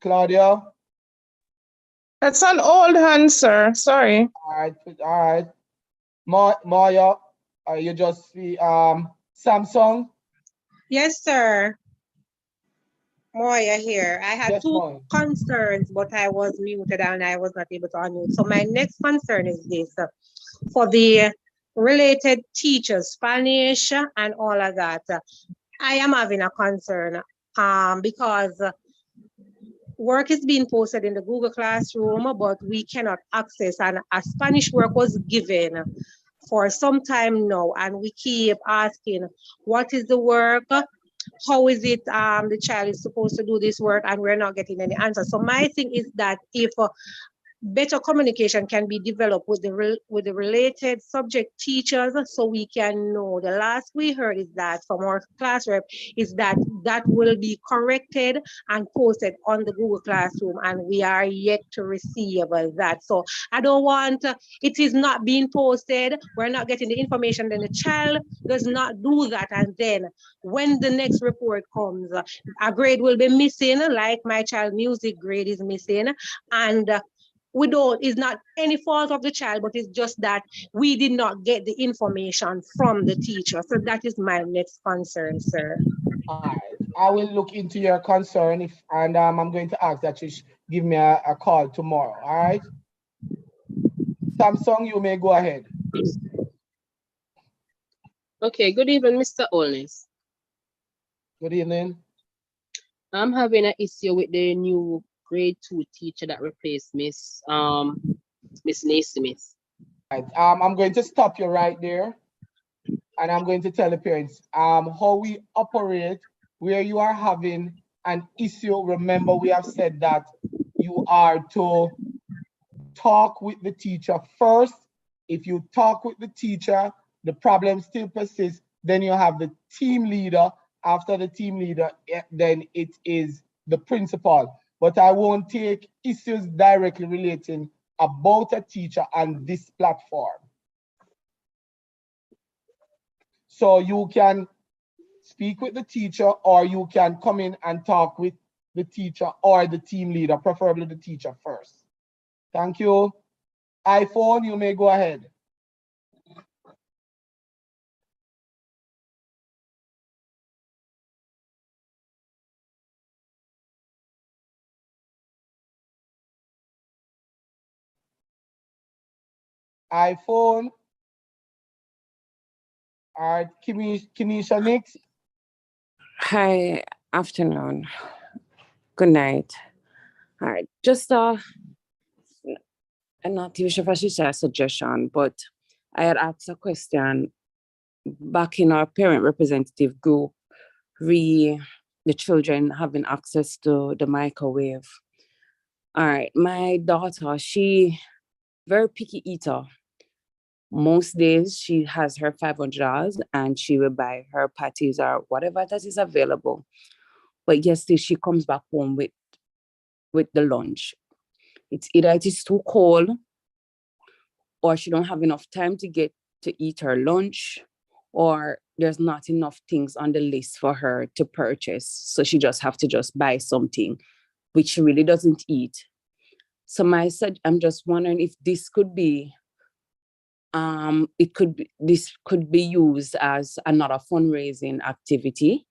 Claudia. That's an old hand, sir. Sorry. All right. Maya, you just see Samsung? Yes, sir. Moya here. I had two concerns, but I was muted and I was not able to unmute. So my next concern is this. For the related teachers, Spanish and all of that, I am having a concern because work is being posted in the Google Classroom, but we cannot access, and a Spanish work was given for some time now, and we keep asking, what is the work? How is it the child is supposed to do this work, and we're not getting any answer. So my thing is that if better communication can be developed with the related subject teachers, so we can know. The last we heard is that from our class rep is that that will be corrected and posted on the Google Classroom, and we are yet to receive that. So I don't want it is not being posted, we're not getting the information, then the child does not do that, and then when the next report comes, a grade will be missing, like my child music grade is missing, and we don't, it's not any fault of the child, but it's just that we did not get the information from the teacher. So that is my next concern, sir. All right. I will look into your concern and I'm going to ask that you give me a call tomorrow. All right. Samsung, you may go ahead. Okay, good evening, Mr. Olness. Good evening. I'm having an issue with the new grade 2 teacher that replaced Miss Naismith. Right. I'm going to stop you right there, and I'm going to tell the parents how we operate where you are having an issue. Remember, we have said that you are to talk with the teacher first. If you talk with the teacher, the problem still persists, then you have the team leader. After the team leader, then it is the principal. But I won't take issues directly relating about a teacher on this platform. So you can speak with the teacher, or you can come in and talk with the teacher or the team leader, preferably the teacher first. Thank you. iPhone, you may go ahead. iPhone. All right, Kinesha next. Hi, afternoon. Good night. All right, just I'm not even sure if I should say a suggestion, but I had asked a question back in our parent representative group, the children having access to the microwave. All right, my daughter, she very picky eater. Most days she has her $500 and she will buy her patties or whatever that is available. But yesterday she comes back home with the lunch. It's either it is too cold or she don't have enough time to get to eat her lunch, or there's not enough things on the list for her to purchase. So she just have to just buy something which she really doesn't eat. So I'm just wondering if this could be this could be used as another fundraising activity.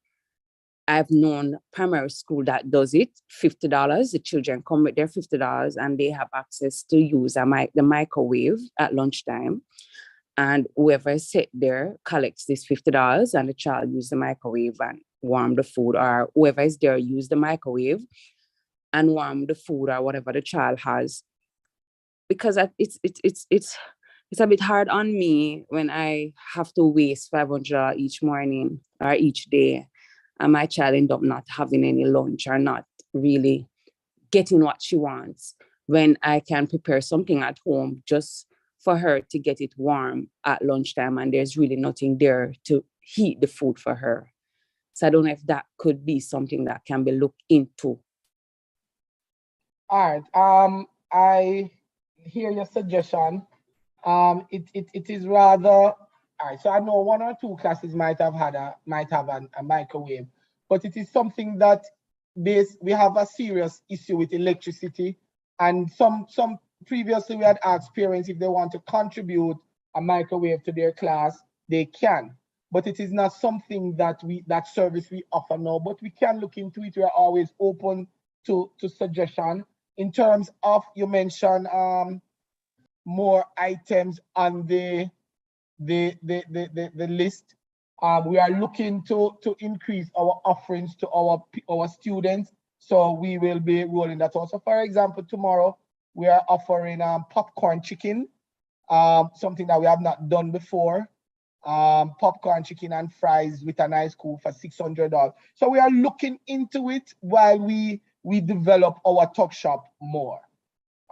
I've known primary school that does it, $50. The children come with their $50 and they have access to use the microwave at lunchtime. And whoever is set there collects this $50 and the child uses the microwave and warm the food, or whoever is there use the microwave and warm the food or whatever the child has. Because it's a bit hard on me when I have to waste $500 each morning or each day, and my child end up not having any lunch or not really getting what she wants, when I can prepare something at home just for her to get it warm at lunchtime, and there's really nothing there to heat the food for her. So I don't know if that could be something that can be looked into. All right. I hear your suggestion. It is rather, all right, so I know one or two classes might have a microwave, but it is something that we have a serious issue with electricity, and some previously we had asked parents if they want to contribute a microwave to their class, they can, but it is not something that service we offer now, but we can look into it. We are always open to suggestion. In terms of, you mentioned more items on the list. We are looking to increase our offerings to our students, so we will be rolling that out. So for example, tomorrow we are offering popcorn chicken. something that we have not done before. Popcorn, chicken, and fries with an ice cool for $600. So we are looking into it while we develop our tuck shop more.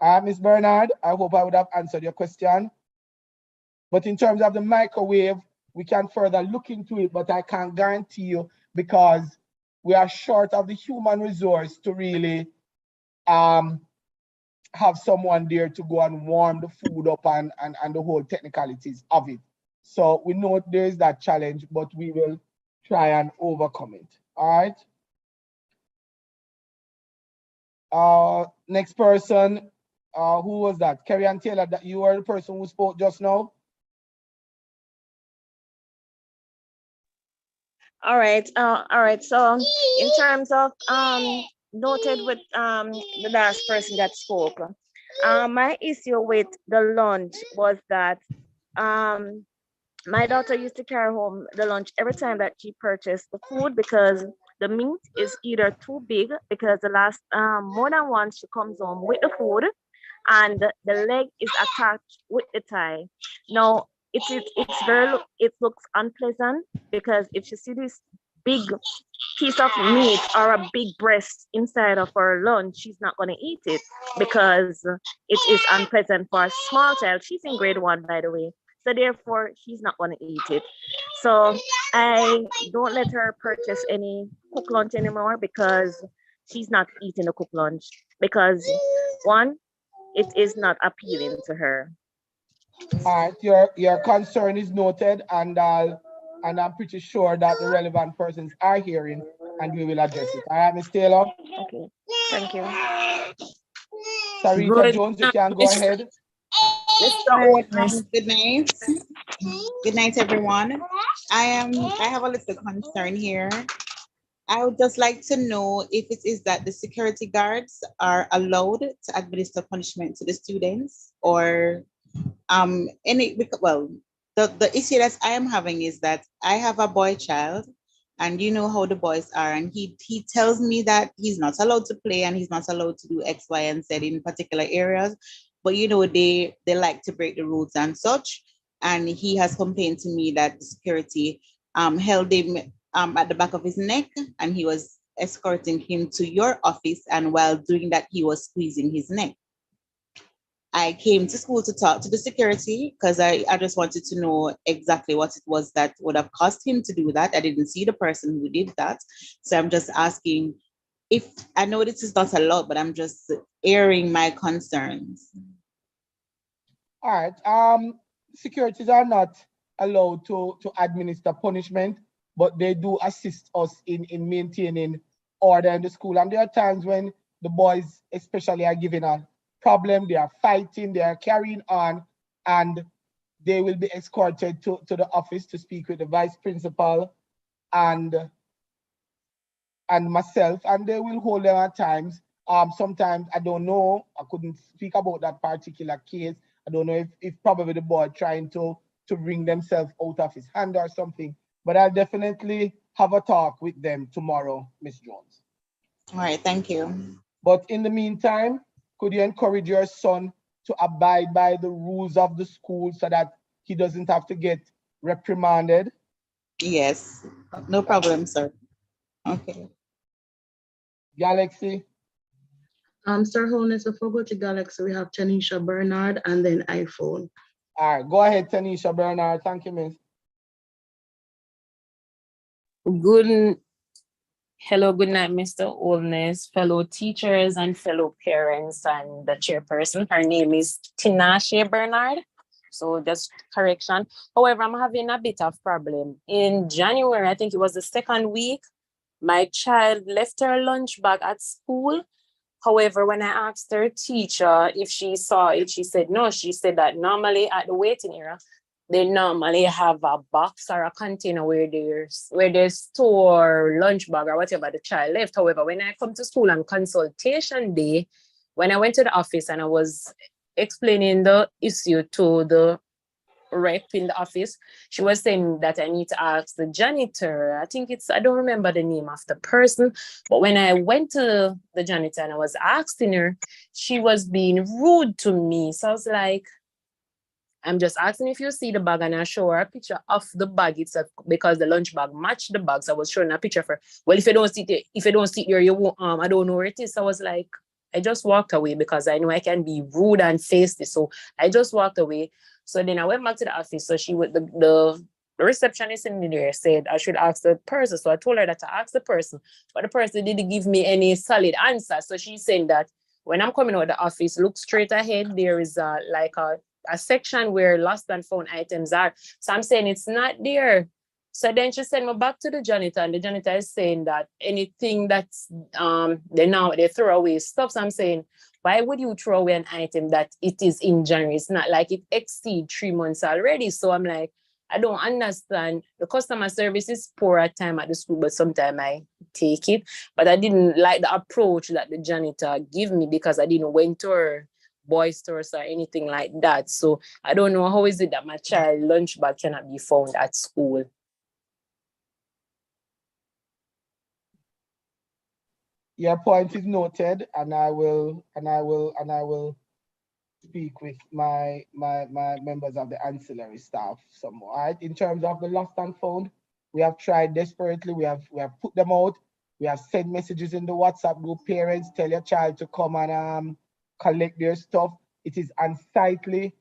Ms. Bernard, I hope I would have answered your question. But in terms of the microwave, we can further look into it, but I can't guarantee you because we are short of the human resource to really have someone there to go and warm the food up and the whole technicalities of it. So we know there is that challenge, but we will try and overcome it. All right. Next person, who was that? Kerry Ann Taylor, that you were the person who spoke just now? All right. So in terms of noted with the last person that spoke, my issue with the lunch was that my daughter used to carry home the lunch every time that she purchased the food because the meat is either too big because the last more than once she comes home with the food and the leg is attached with the thigh. Now it looks unpleasant because if you see this big piece of meat or a big breast inside of her lunch, she's not going to eat it because it is unpleasant for a small child. She's in grade 1, by the way. So therefore, she's not going to eat it. So I don't let her purchase any cooked lunch anymore because she's not eating the cooked lunch because one, it is not appealing to her. All right, your concern is noted, and I'm pretty sure that the relevant persons are hearing, and we will address it. All right, Ms. Taylor. Okay, thank you. Sarita Jones, you can go ahead. Good night. Good night, everyone. I have a little concern here. I would just like to know if it is that the security guards are allowed to administer punishment to the students, or the issue that I am having is that I have a boy child, and you know how the boys are, and he tells me that he's not allowed to play and he's not allowed to do X, Y, and Z in particular areas. But you know, they like to break the rules and such. And he has complained to me that the security held him at the back of his neck, and he was escorting him to your office, and while doing that, he was squeezing his neck. I came to school to talk to the security because I just wanted to know exactly what it was that would have caused him to do that. I didn't see the person who did that. So I'm just asking if, I know this is not allowed, but I'm just airing my concerns. All right. Securities are not allowed to administer punishment, but they do assist us in maintaining order in the school. And there are times when the boys especially are given a problem, they are fighting, they are carrying on, and they will be escorted to the office to speak with the vice principal and myself, and they will hold them at times. Sometimes I don't know, I couldn't speak about that particular case. I don't know if probably the boy trying to wring themselves out of his hand or something, but I'll definitely have a talk with them tomorrow, Miss Jones. All right, thank you. But in the meantime, could you encourage your son to abide by the rules of the school so that he doesn't have to get reprimanded? Yes, no problem, sir. Okay. Galaxy? Sir Holness, before we go to Galaxy, we have Tanisha Bernard and then iPhone. All right, go ahead, Tanisha Bernard. Thank you, Miss. Hello, good night, Mr. Holness, fellow teachers and fellow parents and the chairperson. Her name is Tinashe Bernard. So just correction. However, I'm having a bit of problem. In January, I think it was the second week, my child left her lunch bag at school. However, when I asked her teacher if she saw it, she said no. She said that normally at the waiting area, they normally have a box or a container where they store lunch bag or whatever the child left. However, when I come to school on consultation day, when I went to the office and I was explaining the issue to the rep in the office, she was saying that I need to ask the janitor. I don't remember the name of the person, but when I went to the janitor and I was asking her, she was being rude to me. So I was like, I'm just asking if you see the bag, and I show her a picture of the bag itself because the lunch bag matched the bag. So I was showing a picture for her. Well, if you don't see it here, you won't, I don't know where it is. So I was like, I just walked away because I know I can be rude and face this. So I just walked away. So then I went back to the office. So she would the receptionist in there said I should ask the person. So I told her that to ask the person, but the person didn't give me any solid answer. So she's saying that when I'm coming out of the office, look straight ahead. There is like a section where lost and found items are. So I'm saying it's not there. So then she sent me back to the janitor, and the janitor is saying that anything that's they throw away stuff. So I'm saying, why would you throw away an item that it is in January? It's not like it exceeds 3 months already. So I'm like, I don't understand. The customer service is poor at time at the school, but sometimes I take it. But I didn't like the approach that the janitor gave me because I didn't went to her boys stores or anything like that. So I don't know how is it that my child lunch bag cannot be found at school. Your point is noted, and I will speak with my members of the ancillary staff some more. All right. In terms of the lost and found, we have tried desperately. We have put them out. We have sent messages in the WhatsApp group. Parents, tell your child to come and collect their stuff. It is unsightly.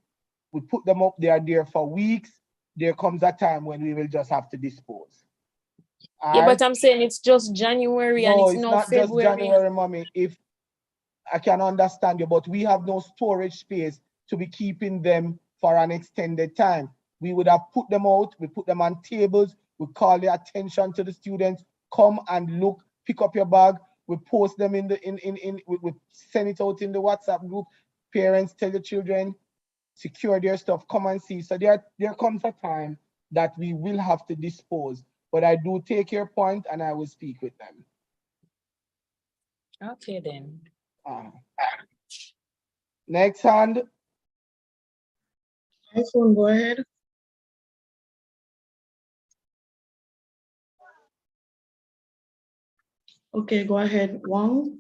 We put them up. They are there for weeks. There comes a time when we will just have to dispose. Yeah, but I'm saying it's just January and No, it's it's now not just February. January, mommy. If I can understand you, but we have no storage space to be keeping them for an extended time. We would have put them out, we put them on tables, we call the attention to the students, come and look, pick up your bag, we post them we send it out in the WhatsApp group. Parents tell the children, secure their stuff, come and see. So there comes a time that we will have to dispose. But I do take your point and I will speak with them. Okay then. Next hand. iPhone, go ahead. Okay, go ahead, Wang.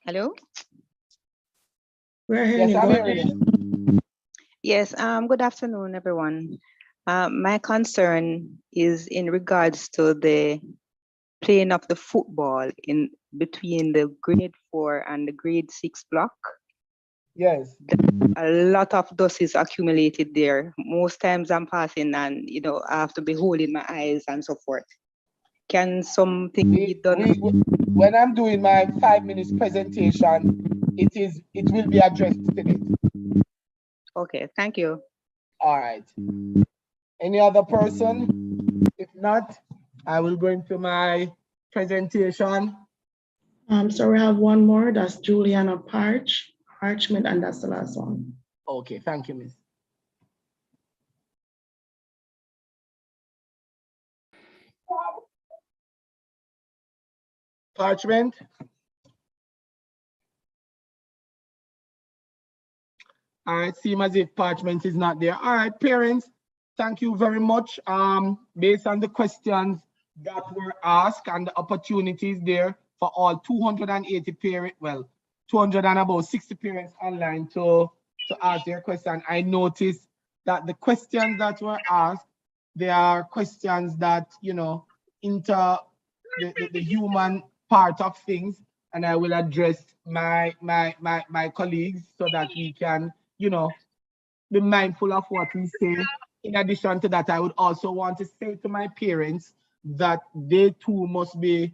Hello? We're hearing Yes, you. I'm Go hearing ahead. you. Yes, good afternoon, everyone. My concern is in regards to the playing of the football in between the grade 4 and the grade 6 block. Yes. A lot of dust is accumulated there. Most times I'm passing and, I have to be holding my eyes and so forth. Can something be done? When I'm doing my 5 minutes presentation, it will be addressed in it. Okay, thank you. All right. Any other person? If not, I will go into my presentation. So we have one more. That's Juliana Parchment, and that's the last one. Okay, thank you, Miss. Parchment. All right, seems as if Parchment is not there. All right, parents, thank you very much. Based on the questions that were asked and the opportunities there for all 280 parents, well, 200 and about 60 parents online to ask their question. I noticed that the questions that were asked, they are questions that, enter the human part of things, and I will address my colleagues so that we can, be mindful of what we say. In addition to that, I would also want to say to my parents that they too must be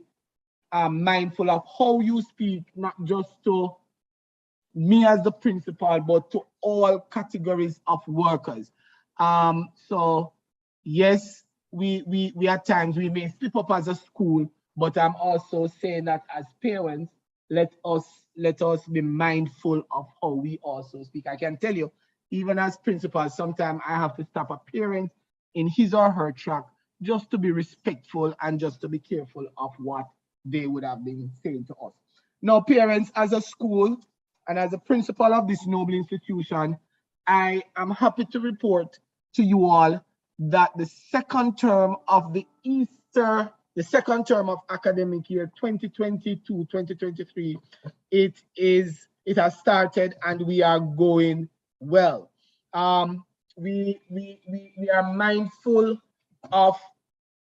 mindful of how you speak, not just to me as the principal, but to all categories of workers. So yes, we at times we may slip up as a school, but I'm also saying that as parents, let us be mindful of how we also speak. I can tell you, even as principals, sometimes I have to stop a parent in his or her track just to be respectful and just to be careful of what they would have been saying to us. Now, parents, as a school and as a principal of this noble institution, I am happy to report to you all that the second term of the Easter the second term of academic year 2022-2023, it has started and we are going well. We are mindful of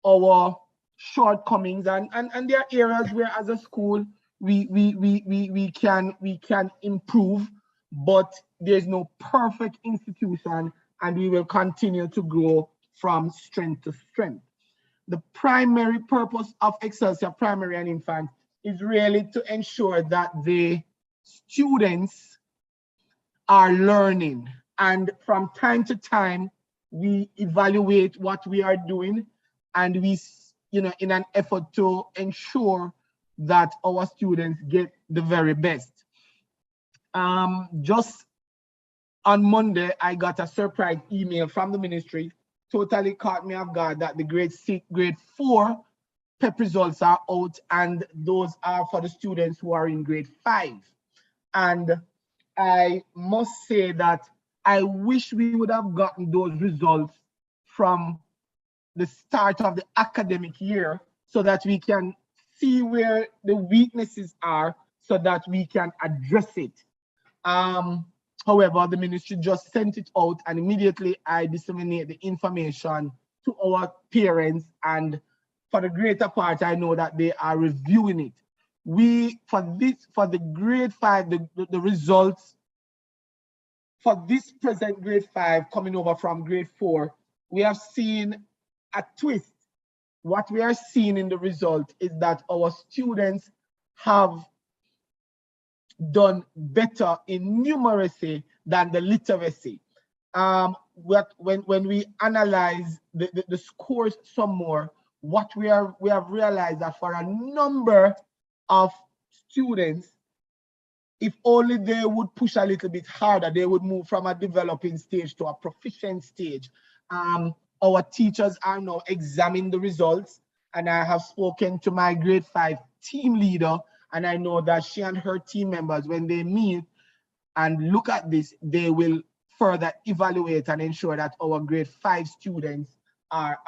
our shortcomings and there are areas where as a school we can improve, but there's no perfect institution and we will continue to grow from strength to strength. The primary purpose of Excelsior Primary and Infant is really to ensure that the students are learning, and from time to time we evaluate what we are doing, and we, in an effort to ensure that our students get the very best. Just on Monday, I got a surprise email from the ministry, totally caught me off guard, that the grade 4 PEP results are out, and those are for the students who are in grade 5. And I must say that I wish we would have gotten those results from the start of the academic year so that we can see where the weaknesses are so that we can address it. However, the ministry just sent it out, and immediately I disseminate the information to our parents, and for the greater part, I know that they are reviewing it. For the grade 5, the results for this present grade 5 coming over from grade 4, we have seen a twist. What we are seeing in the result is that our students have done better in numeracy than the literacy. When we analyze the scores some more, what we have realized that for a number of students, if only they would push a little bit harder, they would move from a developing stage to a proficient stage. Our teachers are now examining the results, and I have spoken to my grade 5 team leader, and I know that she and her team members, when they meet and look at this, they will further evaluate and ensure that our grade 5 students are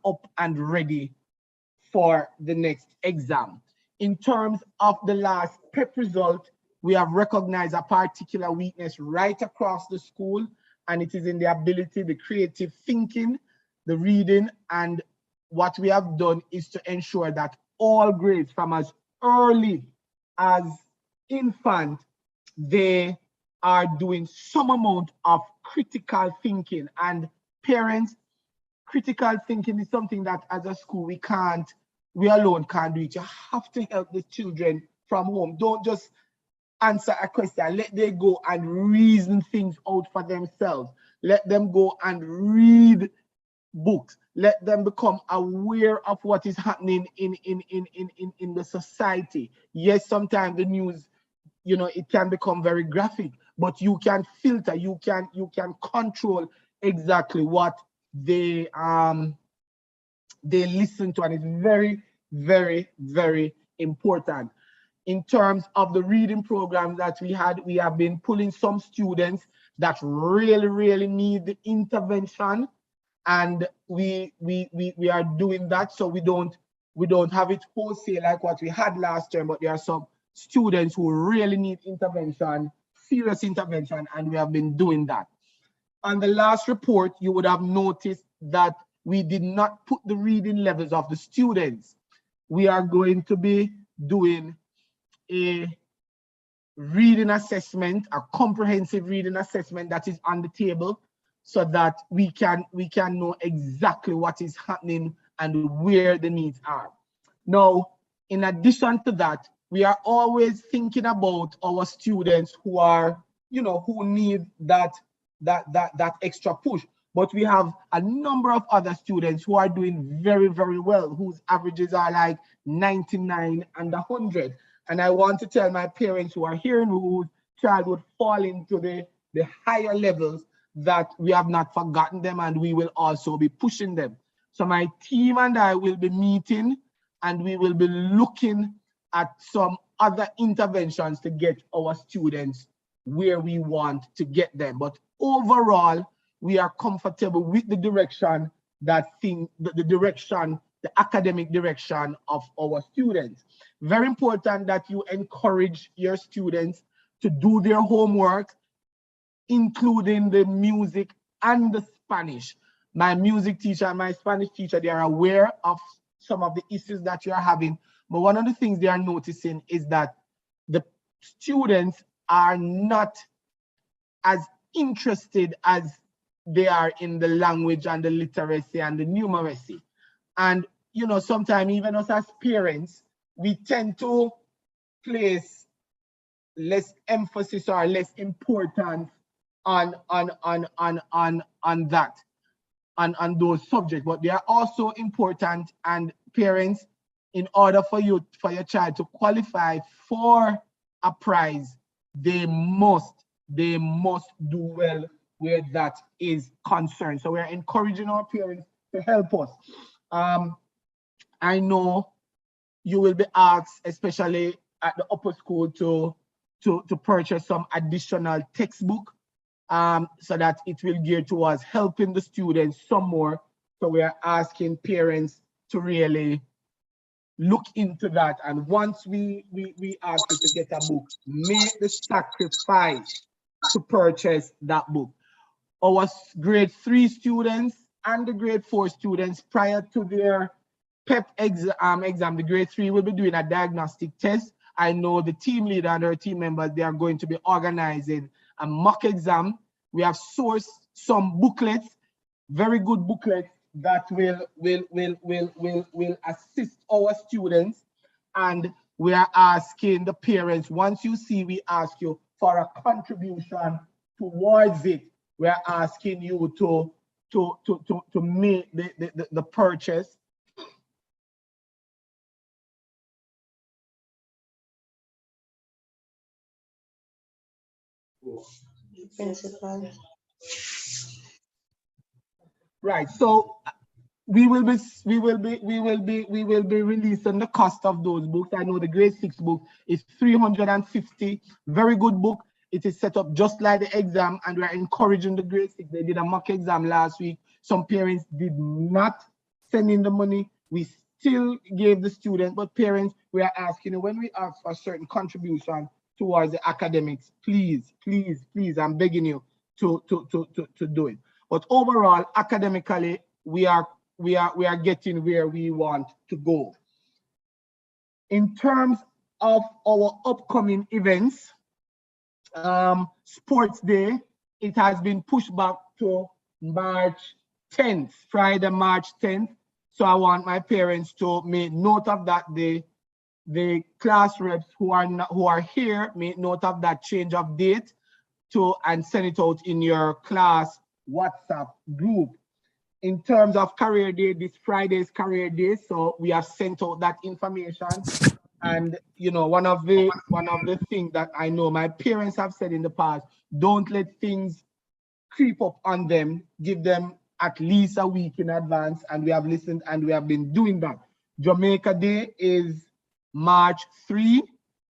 up and ready for the next exam. In terms of the last PEP result, we have recognized a particular weakness right across the school, and it is in the ability, the creative thinking, the reading, and what we have done is to ensure that all grades from as early as infant, they are doing some amount of critical thinking. And parents, critical thinking is something that as a school we alone can't do it. You have to help the children from home. Don't just answer a question. Let them go and reason things out for themselves. Let them go and read books. Let them become aware of what is happening in the society. Yes, sometimes the news, it can become very graphic, but you can filter, you can control exactly what they listen to, and it's very, very, very important. In terms of the reading programs that we have been pulling some students that really need the intervention, and we are doing that, so we don't have it wholesale like what we had last term, but there are some students who really need intervention, serious intervention, and we have been doing that. On the last report, you would have noticed that we did not put the reading levels of the students. We are going to be doing a reading assessment, a comprehensive reading assessment that is on the table, so that we can know exactly what is happening and where the needs are. Now, in addition to that, we are always thinking about our students who are, who need that extra push. But we have a number of other students who are doing very, very well, whose averages are like 99 and 100. And I want to tell my parents who are hearing whose child would fall into the higher levels that we have not forgotten them, and we will also be pushing them. So my team and I will be meeting, and we will be looking at some other interventions to get our students where we want to get them. But overall, we are comfortable with the direction the direction the academic direction of our students. Very important that you encourage your students to do their homework, including the music and the Spanish. My music teacher and my Spanish teacher, they are aware of some of the issues that you are having. But one of the things they are noticing is that the students are not as interested as they are in the language and the literacy and the numeracy. And, you know, sometimes even us as parents, we tend to place less emphasis or less importance on that, on those subjects, but they are also important. And parents, in order for your child to qualify for a prize, they must do well where that is concerned. So we're encouraging our parents to help us. I know you will be asked, especially at the upper school, to purchase some additional textbook, so that it will gear towards helping the students some more. So we are asking parents to really look into that. And once we ask you to get a book, make the sacrifice to purchase that book. Our grade 3 students and the grade 4 students, prior to their PEP exam, the grade 3 will be doing a diagnostic test. I know the team leader and her team members, they are going to be organizing a mock exam. We have sourced some booklets, very good booklets that will assist our students. And we are asking the parents, once you see, we ask you for a contribution towards it. We are asking you to make the purchase. Principal. Right. So we will be releasing the cost of those books. I know the grade 6 book is 350. Very good book. It is set up just like the exam, and we are encouraging the grade 6. They did a mock exam last week. Some parents did not send in the money. We still gave the student, but parents, we are asking you, when we ask for a certain contribution towards the academics, please, I'm begging you to do it. But overall, academically, we are getting where we want to go. In terms of our upcoming events, Sports Day, it has been pushed back to March 10th, Friday, March 10th. So I want my parents to make note of that. The class reps who are here, make note of that change of date and send it out in your class WhatsApp group. In terms of career day, this Friday is career day, so we have sent out that information. And you know, one of the things that I know my parents have said in the past, don't let things creep up on them. Give them at least a week in advance, and we have listened and we have been doing that. Jamaica Day is March 3,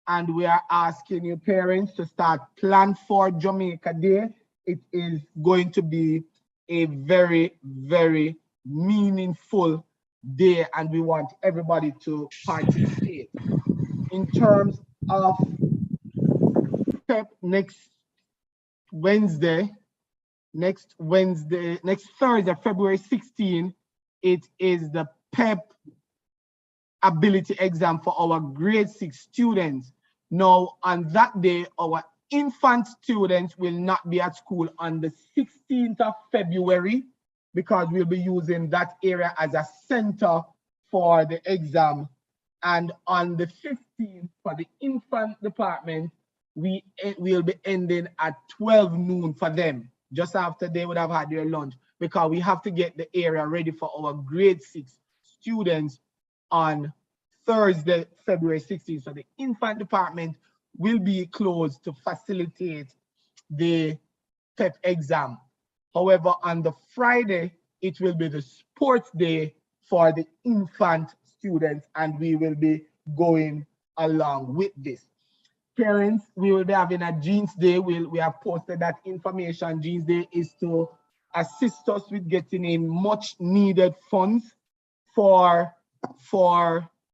and we are asking your parents to start plan for Jamaica Day. It is going to be a very, very meaningful day, and we want everybody to participate. In terms of PEP, next Thursday, February 16, it is the PEP ability exam for our grade 6 students. Now, on that day, our infant students will not be at school on the 16th of February because we'll be using that area as a center for the exam. And on the 15th, for the infant department, we will be ending at 12 noon for them, just after they would have had their lunch, because we have to get the area ready for our grade 6 students on Thursday, February 16th. So the infant department will be closed to facilitate the PEP exam. However, on the Friday, it will be the sports day for the infant students, and we will be going along with this. Parents, we will be having a Jeans Day. We have posted that information. Jeans Day is to assist us with getting in much needed funds for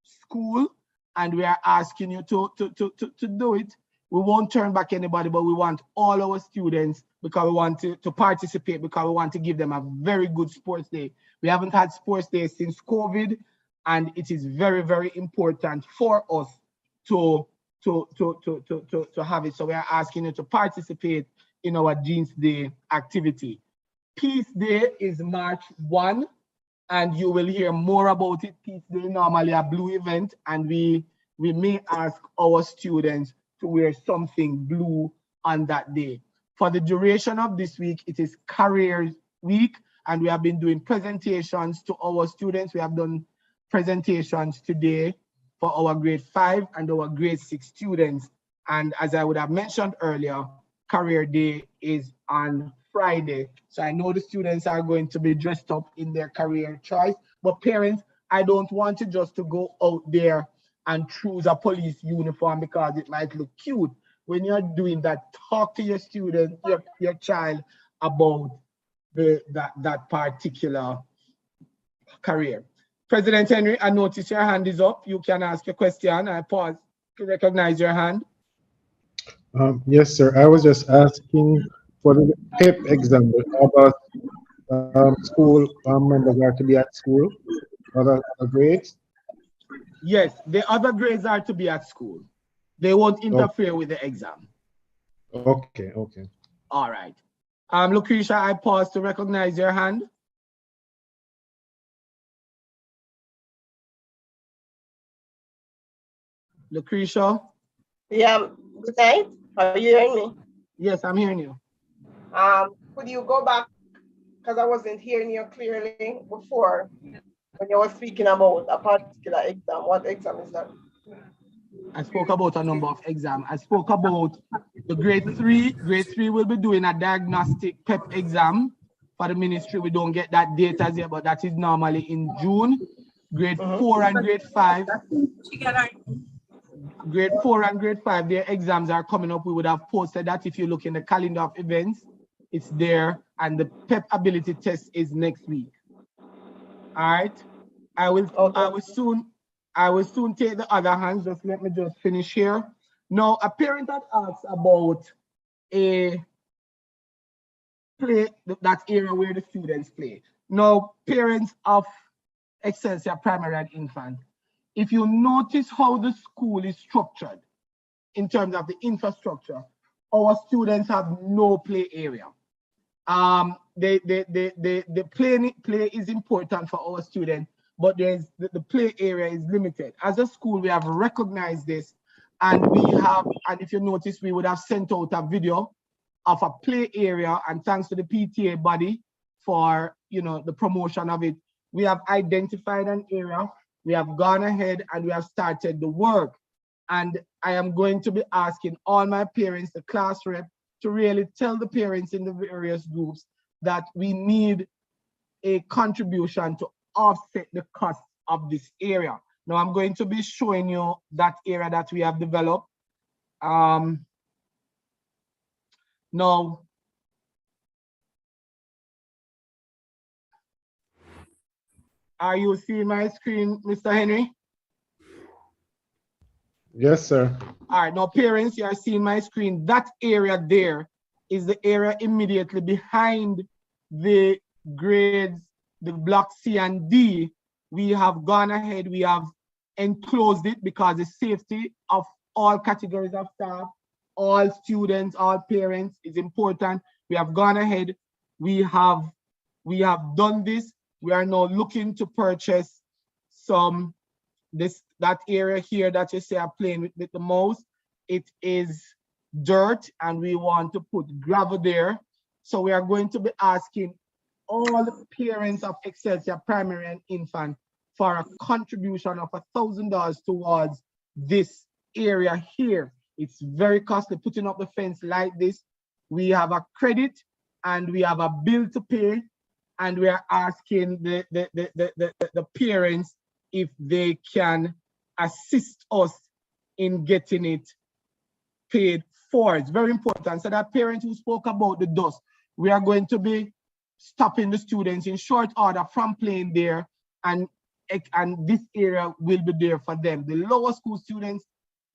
school, and we are asking you to do it. We won't turn back anybody, but we want all our students, because we want to participate, because we want to give them a very good sports day. We haven't had sports day since COVID, and it is very, very important for us to have it. So we are asking you to participate in our Jeans Day activity. Peace Day is March 1, and you will hear more about it. Peace Day normally a blue event, and we may ask our students to wear something blue on that day. For the duration of this week, it is Career Week, and we have been doing presentations to our students. We have done presentations today for our grade 5 and our grade 6 students. And as I would have mentioned earlier, Career Day is on Friday. So I know the students are going to be dressed up in their career choice, but parents, I don't want you just to go out there and choose a police uniform because it might look cute. When you're doing that, talk to your student, your child about that particular career. President Henry, I notice your hand is up. You can ask a question. I pause to recognize your hand. Yes, sir. I was just asking for the PEP exam. About school members are to be at school, other grades? Yes, the other grades are to be at school. They won't interfere with the exam. Okay, okay. All right. Lucretia, I pause to recognize your hand. Lucretia? Yeah, good night. Are you hearing me? Yes, I'm hearing you. Could you go back, because I wasn't hearing you clearly before when you were speaking about a particular exam. What exam is that? I spoke about a number of exams. I spoke about the grade 3. Grade 3 will be doing a diagnostic PEP exam for the ministry. We don't get that date as yet, but that is normally in June. Grade 4 and grade 5. Grade 4 and grade 5, their exams are coming up. We would have posted that if you look in the calendar of events. It's there, and the PEP ability test is next week. All right. I will soon take the other hands. Just let me just finish here. Now, a parent that asks about a play, that area where the students play. Now, parents of Excelsior Primary and Infant, if you notice how the school is structured in terms of the infrastructure, our students have no play area. The play is important for our students, but the play area is limited. As a school, we have recognized this, and if you notice, we would have sent out a video of a play area, and thanks to the PTA body for the promotion of it. We have identified an area, we have gone ahead and we have started the work. And I am going to be asking all my parents, the class rep, to really tell the parents in the various groups that we need a contribution to offset the cost of this area. Now I'm going to be showing you that area that we have developed. Now, are you seeing my screen, Mr. Henry? Yes, sir. All right, now parents, you are seeing my screen. That area there is the area immediately behind the grades, the block C and D. We have gone ahead, we have enclosed it because the safety of all categories of staff, all students, all parents is important. We have gone ahead, we have done this. We are now looking to purchase that area here that you see are playing with the mouse. It is dirt and we want to put gravel there. So we are going to be asking all the parents of Excelsior Primary and Infant for a contribution of $1,000 towards this area here. It's very costly putting up the fence like this. We have a credit and we have a bill to pay, and we are asking the parents if they can assist us in getting it paid for. It's very important. So that parent who spoke about the dust, we are going to be stopping the students in short order from playing there and this area will be there for them. The lower school students,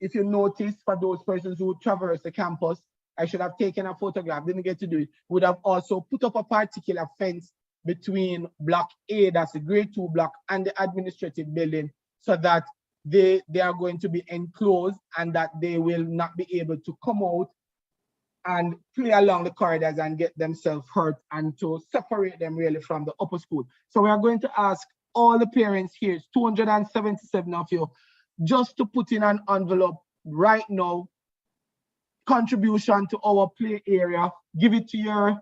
if you notice, for those persons who traverse the campus, I should have taken a photograph, didn't get to do it, would have also put up a particular fence between block A, that's the grade 2 block, and the administrative building, so that they are going to be enclosed and that they will not be able to come out and play along the corridors and get themselves hurt, and to separate them really from the upper school. So we are going to ask all the parents here, it's 277 of you, just to put in an envelope right now, contribution to our play area, give it to your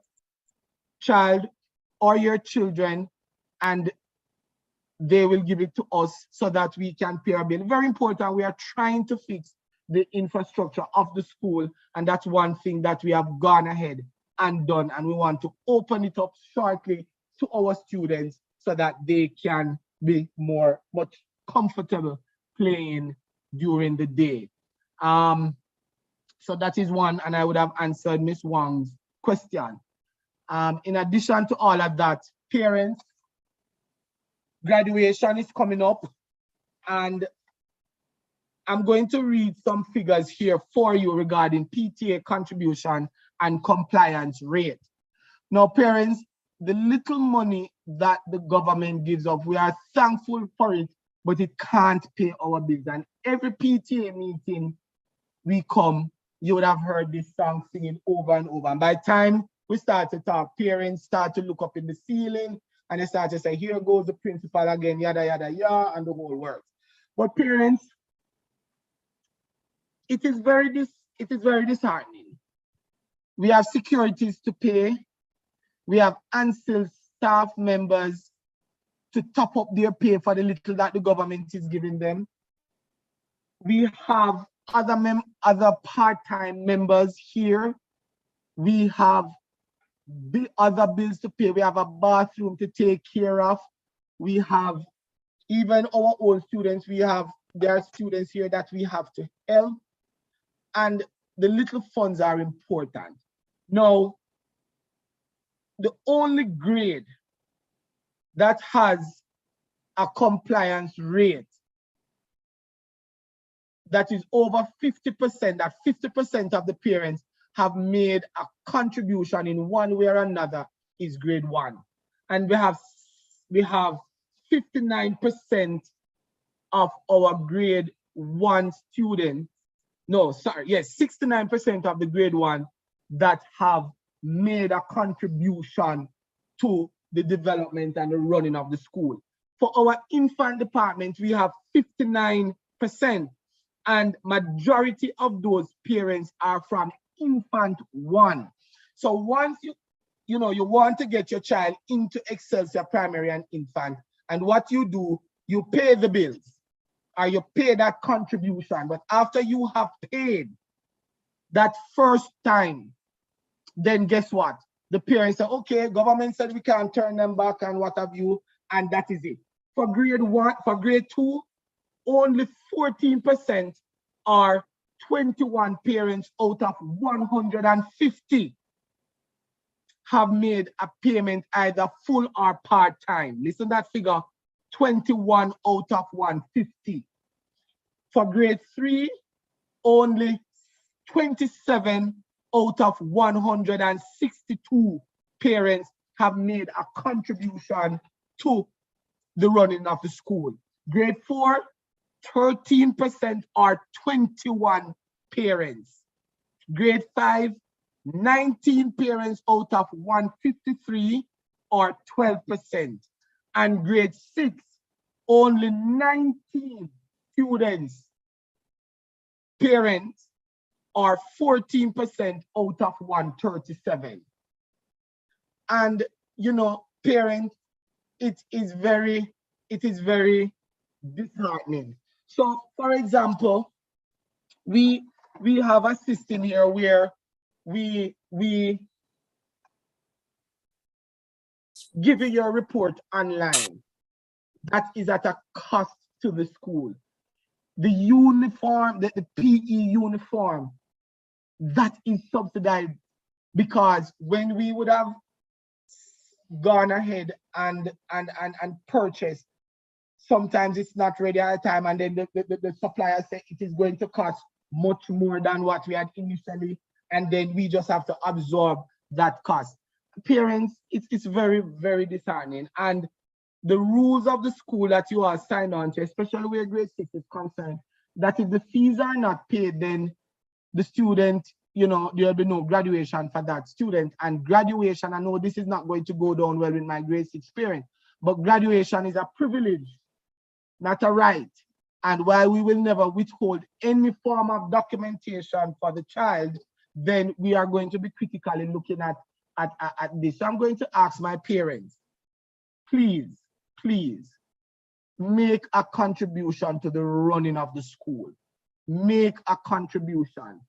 child or your children, and they will give it to us so that we can pay our bill. Very important, we are trying to fix the infrastructure of the school, and that's one thing that we have gone ahead and done, and we want to open it up shortly to our students so that they can be much comfortable playing during the day. So that is one, and I would have answered Ms. Wang's question. In addition to all of that, parents, graduation is coming up, and I'm going to read some figures here for you regarding PTA contribution and compliance rate. Now, parents, the little money that the government gives up, we are thankful for it, but it can't pay our bills. And every PTA meeting we come, you would have heard this song singing over and over. And by the time we start to talk, parents start to look up in the ceiling and they start to say, here goes the principal again, yada, yada, yada, and the whole works. But parents, it is very disheartening. We have securities to pay. We have ANSIL staff members to top up their pay for the little that the government is giving them. We have other part-time members here. We have other bills to pay. We have a bathroom to take care of. We have even our own students. There are students here that we have to help. And the little funds are important. Now, the only grade that has a compliance rate that is over 50%, that 50% of the parents have made a contribution in one way or another, is grade 1. And we have 59% of our grade 1 students, no, sorry, yes, 69% of the grade 1 that have made a contribution to the development and the running of the school. For our infant department, we have 59%, and majority of those parents are from infant 1. So once you want to get your child into Excelsior Primary and Infant, and what you do, you pay the bills or you pay that contribution. But after you have paid that first time, then guess what? The parents say, okay, government said we can't turn them back and what have you, and that is it. For grade 1, for grade 2, only 14% or 21 parents out of 150 have made a payment either full or part-time. Listen to that figure, 21 out of 150. For grade 3, only 27 out of 162 parents have made a contribution to the running of the school. Grade 4, 13% or 21 parents. Grade 5, 19 parents out of 153 or 12%. And grade 6, only 19 students, parents, or 14% out of 137. And parents, it is very disheartening. So for example, we have a system here where we give you your report online. That is at a cost to the school. The uniform, the PE uniform, that is subsidized, because when we would have gone ahead and purchased sometimes it's not ready at the time, and then the supplier say it is going to cost much more than what we had initially, and then we just have to absorb that cost. Parents, it's very, very disheartening. And the rules of the school that you are signed on to, especially where grade 6 is concerned, that if the fees are not paid, then the student, you know, there'll be no graduation for that student. And graduation, I know this is not going to go down well with my grade 6 parent, but graduation is a privilege, not a right. And while we will never withhold any form of documentation for the child, then we are going to be critically looking at this. So I'm going to ask my parents, please, please make a contribution to the running of the school. Make a contribution.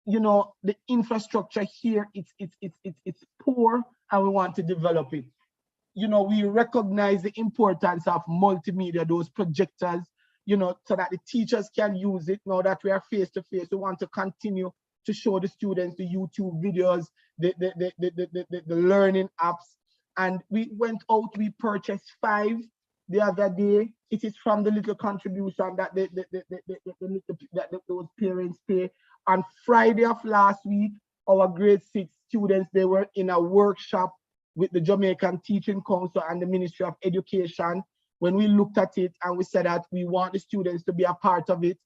You know, the infrastructure here, it's poor, and we want to develop it. You know, we recognize the importance of multimedia, those projectors, you know, so that the teachers can use it. Now that we are face to face, we want to continue to show the students the YouTube videos, the learning apps. And we went out, we purchased 5 the other day. It is from the little contribution that those parents pay. On Friday of last week, our grade 6 students, they were in a workshop with the Jamaican Teaching Council and the Ministry of Education. When we looked at it and we said that we want the students to be a part of it,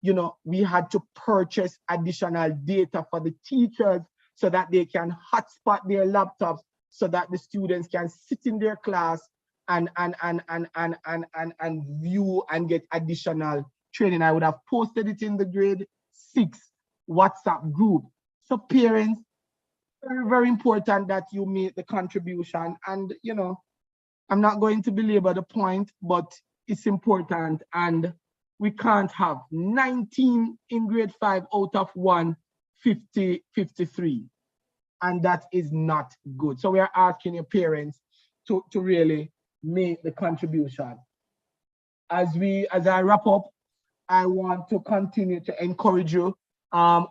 you know, we had to purchase additional data for the teachers so that they can hotspot their laptops so that the students can sit in their class and view and get additional training. I would have posted it in the grade 6 WhatsApp group. So parents, very, very important that you make the contribution. And, you know, I'm not going to belabor the point, but it's important. And we can't have 19 in grade 5 out of 153. And that is not good. So we are asking your parents to really make the contribution. As I wrap up, I want to continue to encourage you.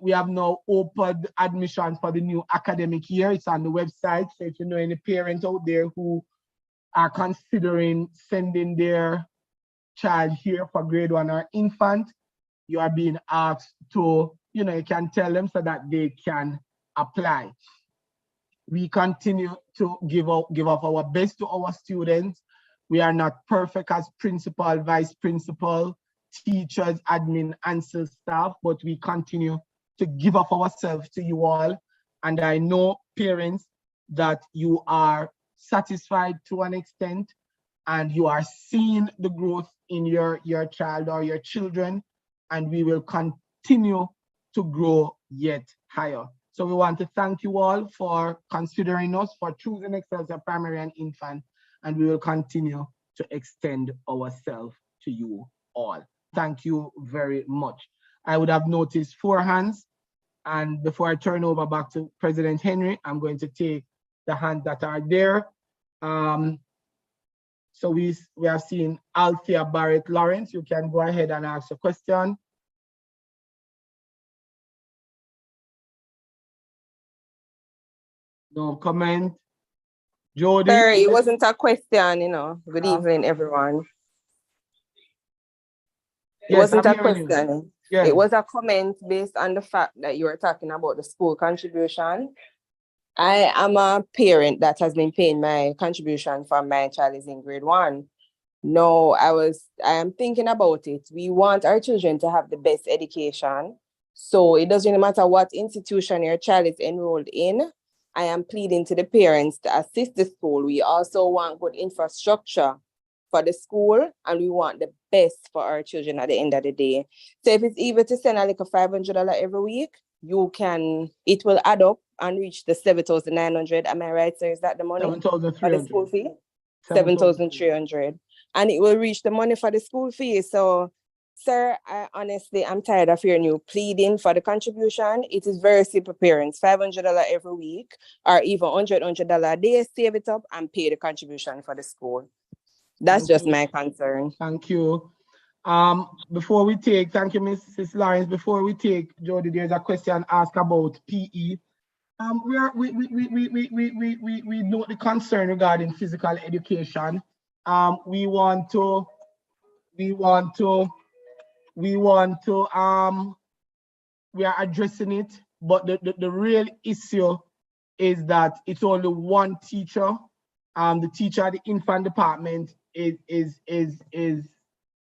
We have now opened admission for the new academic year. It's on the website. So if you know any parents out there who are considering sending their child here for grade 1 or infant, you are being asked to, you know, you can tell them so that they can apply. We continue to give up our best to our students. We are not perfect as principal, vice principal, teachers, admin, and staff, but we continue to give up ourselves to you all. And I know, parents, that you are satisfied to an extent, and you are seeing the growth in your child or your children, and we will continue to grow yet higher. So we want to thank you all for considering us, for choosing Excelsior Primary and Infant, and we will continue to extend ourselves to you all. Thank you very much. I would have noticed 4 hands, and before I turn over back to President Henry, I'm going to take the hands that are there. So we have seen Althea Barrett Lawrence. You can go ahead and ask a question. No comment. Jody? Sorry, it wasn't a question, you know. Good evening, everyone. It wasn't a question. Yes. It was a comment based on the fact that you were talking about the school contribution. I am a parent that has been paying my contribution for my child is in grade 1. No, I am thinking about it. We want our children to have the best education. So it doesn't matter what institution your child is enrolled in. I am pleading to the parents to assist the school. We also want good infrastructure for the school, and we want the best for our children at the end of the day. So if it's even to send like a $500 every week, it will add up and reach the 7,900. Am I right, sir? Is that the money? 7,300. For the school fee? 7,300. And it will reach the money for the school fee. So, sir, I'm tired of hearing you pleading for the contribution. It is very simple, parents. $500 every week, or even $100 a day. Save it up and pay the contribution for the school. That's just my concern. Thank you. Before we take, thank you, Mrs. Lawrence. Before we take, Jody, there's a question asked about PE. We note the concern regarding physical education. We want to we are addressing it, but the real issue is that it's only one teacher. The teacher at the infant department is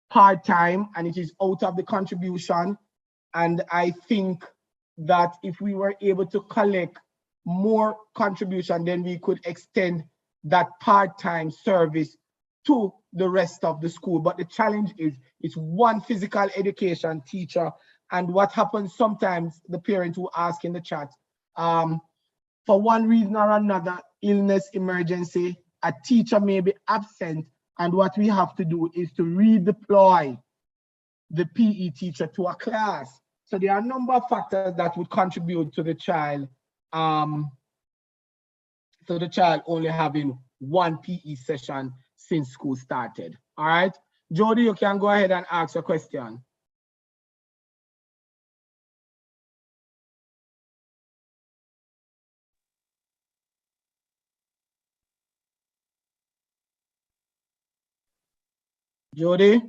part-time, and it is out of the contribution. And I think that if we were able to collect more contribution, then we could extend that part-time service to the rest of the school. But the challenge is it's one physical education teacher. And what happens sometimes, the parents who ask in the chat, for one reason or another, illness, emergency, a teacher may be absent. And what we have to do is to redeploy the PE teacher to a class. So there are a number of factors that would contribute to the child, only having one PE session since school started. All right, Jody, you can go ahead and ask your question. Jody?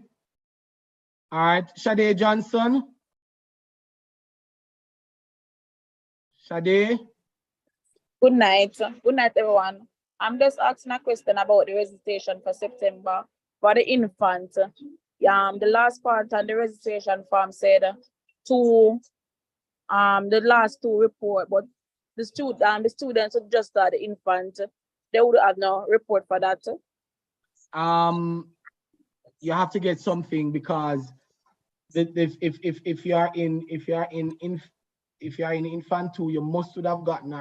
All right, Shade Johnson? Shade? Good night. Good night, everyone. I'm just asking a question about the registration for September for the infant. The last part on the registration form said the last two report, but the students who just start the infant, they would have no report for that. You have to get something, because if you are in infant 2, you should have gotten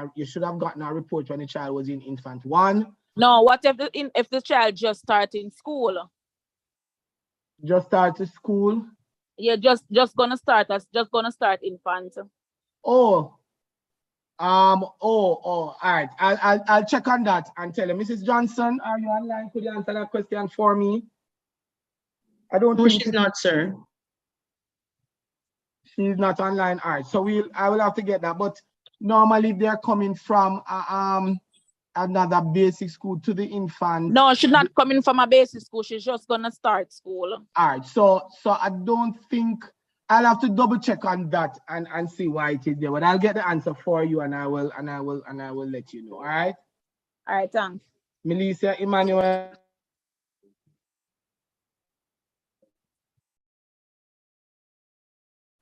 a report when the child was in infant 1. No, what if the child just starting school? Just started school? Yeah, just gonna start infant. All right. I'll check on that and tell you. Mrs. Johnson, are you online? Could you answer that question for me? I don't think she's not, sir. She's not online. All right. So I will have to get that. But normally they're coming from another basic school to the infant. No, she's not coming from a basic school. She's just gonna start school. All right. So I don't think, I'll have to double check on that and see why it is there. But I'll get the answer for you, and I will let you know. All right. All right. Thanks. Melissa Emmanuel.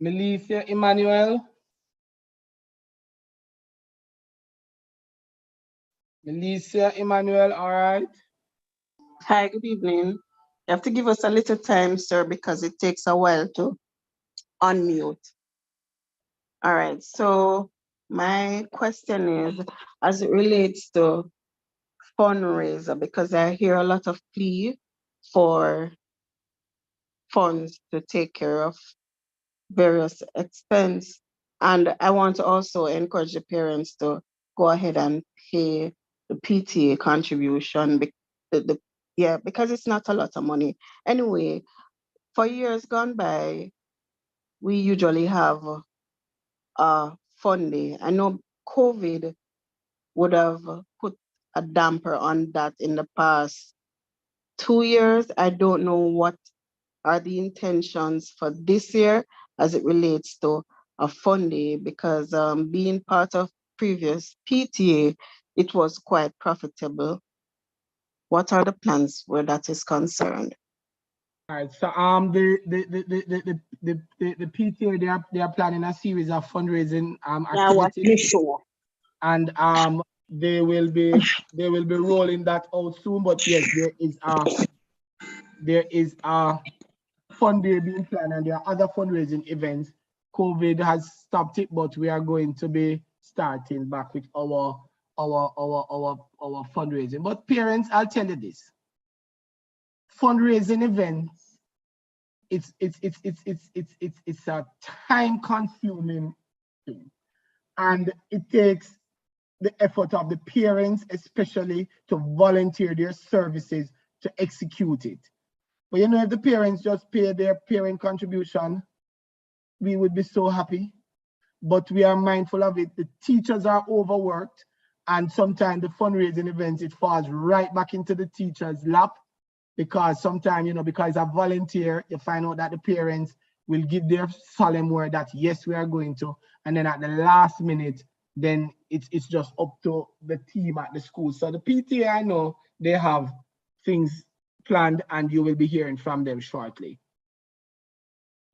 Melissa Emmanuel. Melissa Emmanuel, all right. Hi, good evening. You have to give us a little time, sir, because it takes a while to unmute. All right, so my question is, as it relates to fundraiser, because I hear a lot of plea for funds to take care of various expense. And I want to also encourage the parents to go ahead and pay the PTA contribution, because it's not a lot of money. Anyway, for years gone by, we usually have a fun day. I know COVID would have put a damper on that in the past 2 years. I don't know what are the intentions for this year as it relates to a fun day, because being part of previous PTA, it was quite profitable. What are the plans where that is concerned? All right, so the PTA, they are planning a series of fundraising activities. And they will be rolling that out soon. But yes, there is a fund day being planned, and there are other fundraising events. COVID has stopped it, but we are going to be starting back with our fundraising. But parents, I'll tell you this: fundraising events, it's a time-consuming thing, and it takes the effort of the parents, especially, to volunteer their services to execute it. But if the parents just pay their parent contribution, we would be so happy. But we are mindful of it. The teachers are overworked, and sometimes the fundraising events, it falls right back into the teacher's lap, because sometimes, you know, because a volunteer, you find out that the parents will give their solemn word that yes, we are going to, and then at the last minute, then it's just up to the team at the school. So the PTA, I know they have things planned, and you will be hearing from them shortly.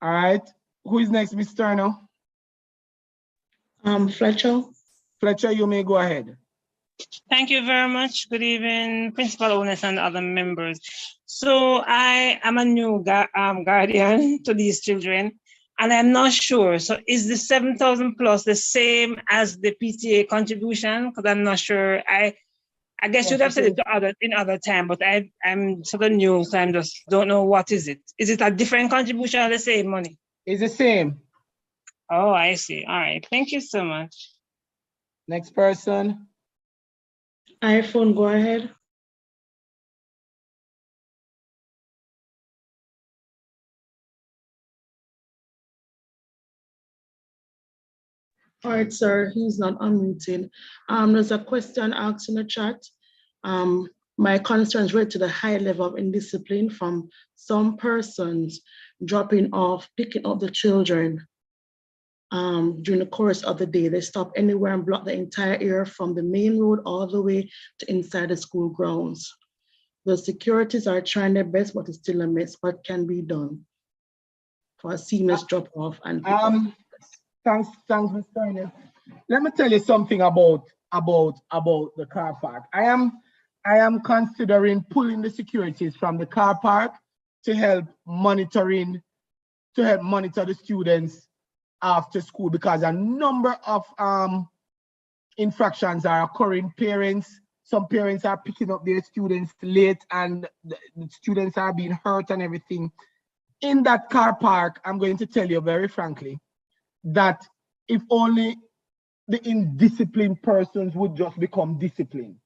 All right, who is next, Ms. Turner? Fletcher. Fletcher, you may go ahead. Thank you very much. Good evening, Principal Owners and other members. So I am a new guardian to these children, and I'm not sure. So is the 7,000 plus the same as the PTA contribution? Because I'm not sure. I guess you'd have said it in other time, but I'm sort of new, so I just don't know what is it. Is it a different contribution or the same money? It's the same. Oh, I see. All right. Thank you so much. Next person. iPhone, go ahead. All right, sir, he's not unmuted. There's a question asked in the chat. My concerns relate to the high level of indiscipline from some persons dropping off, picking up the children during the course of the day. They stop anywhere and block the entire area from the main road all the way to inside the school grounds. The securities are trying their best, but it's still a mess. What can be done for a seamless drop off and pick up? Thanks, Mr. Ernest. Let me tell you something about the car park. I am considering pulling the securities from the car park to help monitor the students after school, because a number of infractions are occurring. Some parents are picking up their students late, and the students are being hurt and everything. In that car park, I'm going to tell you very frankly that if only the indisciplined persons would just become disciplined.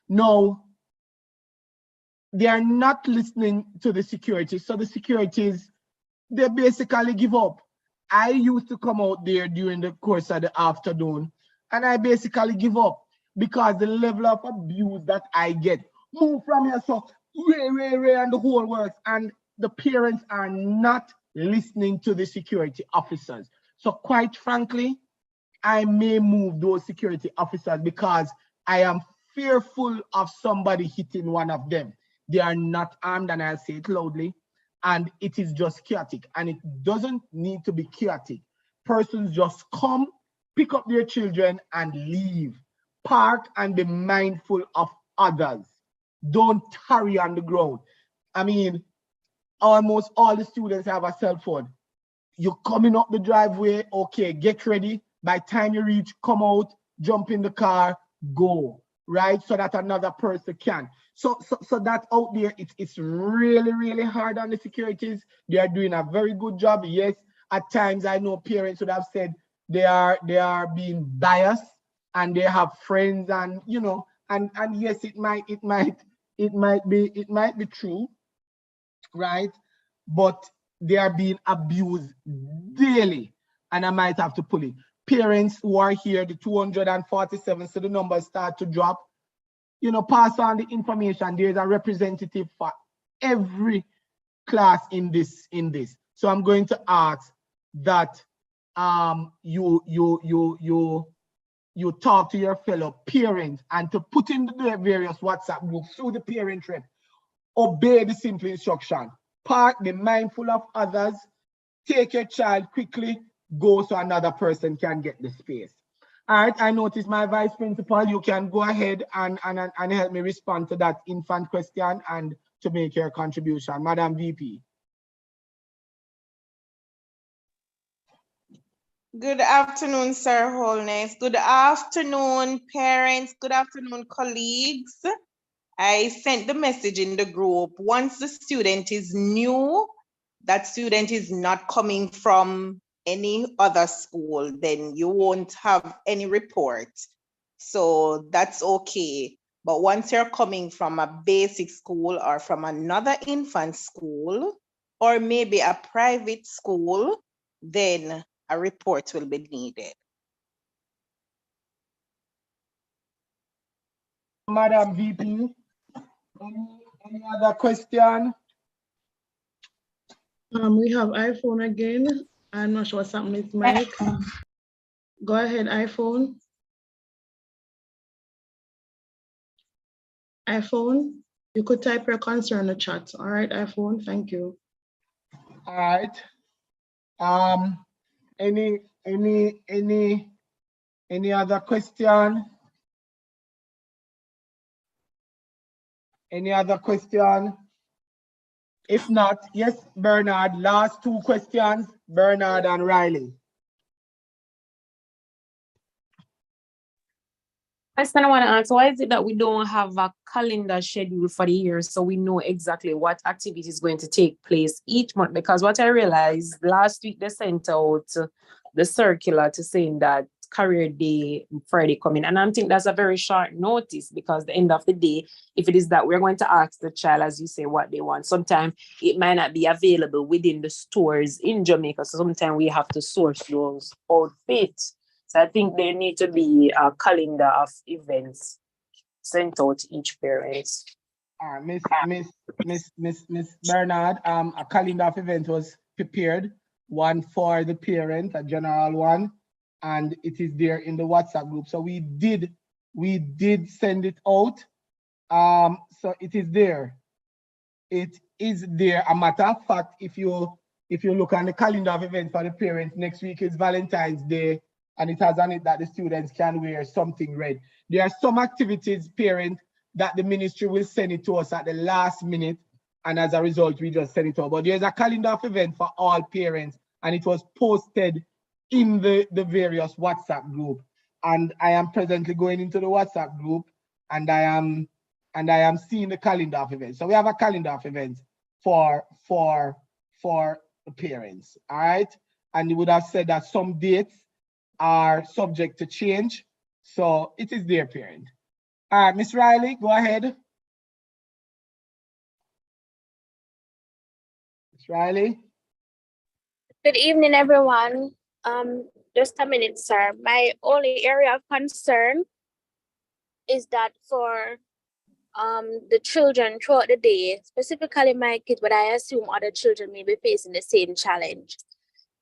No, they are not listening to the security. So the securities, they basically give up. I used to come out there during the course of the afternoon, and I basically give up because the level of abuse that I get. Move from here, so ray, and the whole works. And the parents are not listening to the security officers. So quite frankly, I may move those security officers because I am fearful of somebody hitting one of them. They are not armed, and I'll say it loudly, and it is just chaotic, and it doesn't need to be chaotic. Persons just come, pick up their children and leave. Park and be mindful of others. Don't tarry on the ground. I mean, almost all the students have a cell phone. You're coming up the driveway, okay, get ready. By the time you reach, come out, jump in the car, go, right? So that another person can. So that out there, it's really, really hard on the securities. They are doing a very good job. Yes, at times I know parents would have said they are being biased and they have friends, and you know, and yes, it might be true, right? But they are being abused daily, and I might have to pull it. Parents who are here, the 247, so the numbers start to drop. You know, pass on the information. There's a representative for every class in this. So I'm going to ask that you talk to your fellow parents and to put in the various WhatsApp groups through the parent rep. Obey the simple instruction. Park, be mindful of others. Take your child quickly, go so another person can get the space. All right, I notice my vice principal. You can go ahead and help me respond to that infant question and to make your contribution. Madam VP. Good afternoon, Sir Holness. Good afternoon, parents. Good afternoon, colleagues. I sent the message in the group. Once the student is new, that student is not coming from any other school, then you won't have any report. So that's okay. But once you're coming from a basic school or from another infant school, or maybe a private school, then a report will be needed. Madam VP, Any other question? We have iPhone again. I'm not sure what's happening with Mike. Go ahead, iPhone. iPhone, you could type your concern in the chat. All right, iPhone, thank you. All right. Any other question? Any other question? If not, yes, Bernard, last two questions, Bernard and Riley. Question I want to ask, why is it that we don't have a calendar schedule for the year so we know exactly what activity is going to take place each month? Because what I realized last week, they sent out the circular to saying that career day Friday coming. And I think that's a very short notice because the end of the day, if it is that we're going to ask the child, as you say, what they want, sometimes it might not be available within the stores in Jamaica. So sometimes we have to source those outfits. So I think there need to be a calendar of events sent out to each parent. All right, Miss Bernard, a calendar of events was prepared, one for the parent, a general one, and it is there in the WhatsApp group. So we did send it out. So it is there. It is there. A matter of fact, if you look on the calendar of events for the parents, next week is Valentine's Day, and it has on it that the students can wear something red. There are some activities, parent, that the ministry will send it to us at the last minute, and as a result, we just send it out. But there's a calendar of event for all parents, and it was posted in the various WhatsApp group. And I am presently going into the WhatsApp group, and I am seeing the calendar of events. So we have a calendar of events for the parents, all right? And you would have said that some dates are subject to change. So it is their parent. All right, Miss Riley, go ahead. Miss Riley. Good evening, everyone. Just a minute, sir. My only area of concern is that for the children throughout the day, specifically my kids, but I assume other children may be facing the same challenge.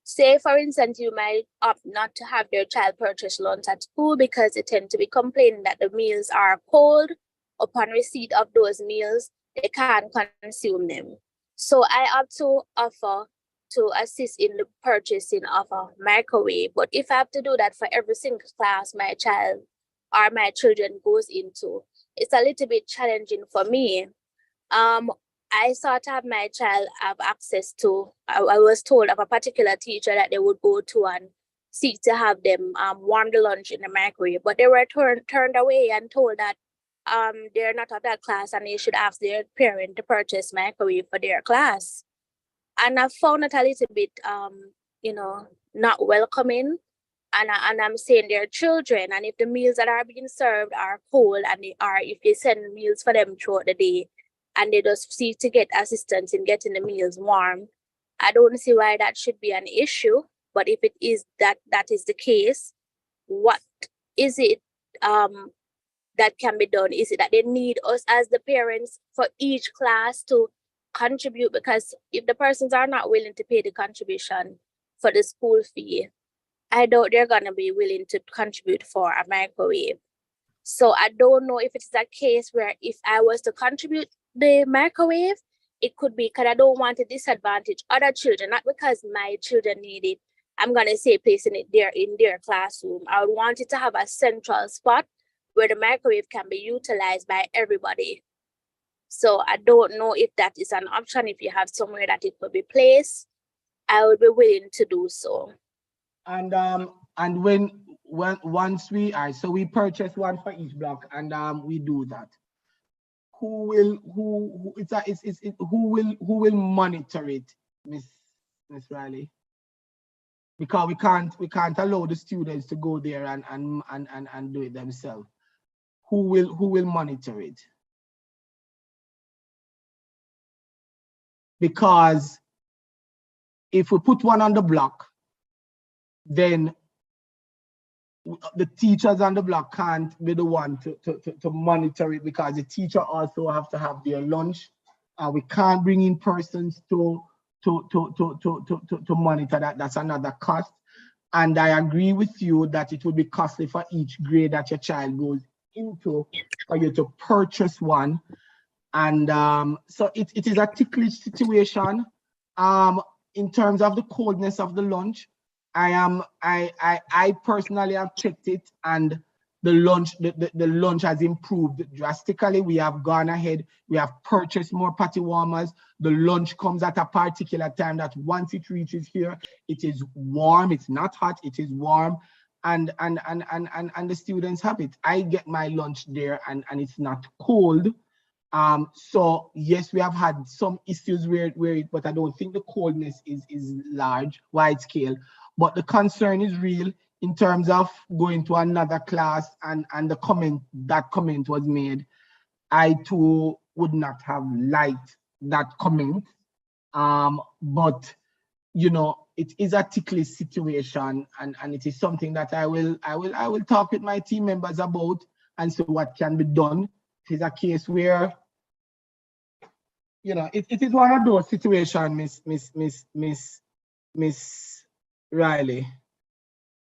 Say, for instance, you might opt not to have their child purchase lunch at school because they tend to be complaining that the meals are cold. Upon receipt of those meals, they can't consume them. So I opt to offer to assist in the purchasing of a microwave. But if I have to do that for every single class my child or my children goes into, it's a little bit challenging for me. I sort of my child have access to, I was told of a particular teacher that they would go to and seek to have them warm the lunch in the microwave, but they were turned away and told that they're not of that class and they should ask their parent to purchase microwave for their class. And I found it a little bit, not welcoming. And I'm saying they're children, and if the meals that are being served are cold and if they send meals for them throughout the day, and they just seek to get assistance in getting the meals warm, I don't see why that should be an issue. But if it is that is the case, what is it that can be done? Is it that they need us as the parents for each class to contribute? Because if the persons are not willing to pay the contribution for the school fee, I doubt they're gonna be willing to contribute for a microwave. So I don't know if it's a case where if I was to contribute the microwave, it could be because I don't want to disadvantage other children, not because my children need it. I'm gonna say placing it there in their classroom. I would want it to have a central spot where the microwave can be utilized by everybody. So I don't know if that is an option. If you have somewhere that it could be placed, I would be willing to do so. And once we purchase one for each block, and we do that. Who will monitor it, Miss Riley? Because we can't allow the students to go there and do it themselves. Who will monitor it? Because if we put one on the block, then the teachers on the block can't be the one to monitor it, because the teacher also have to have their lunch. We can't bring in persons to monitor that. That's another cost. And I agree with you that it would be costly for each grade that your child goes into for you to purchase one. And so it is a ticklish situation. In terms of the coldness of the lunch, I personally have checked it, and the lunch has improved drastically. We have gone ahead, we have purchased more patty warmers. The lunch comes at a particular time that once it reaches here, it is warm, it's not hot, it is warm. And the students have it. I get my lunch there, and it's not cold. So yes, we have had some issues but I don't think the coldness is large, wide scale. But the concern is real in terms of going to another class, and the comment was made. I too would not have liked that comment. But you know, it is a ticklish situation, and it is something that I will talk with my team members about and see what can be done. It is a case where, you know, it is one of those situations, Miss Riley.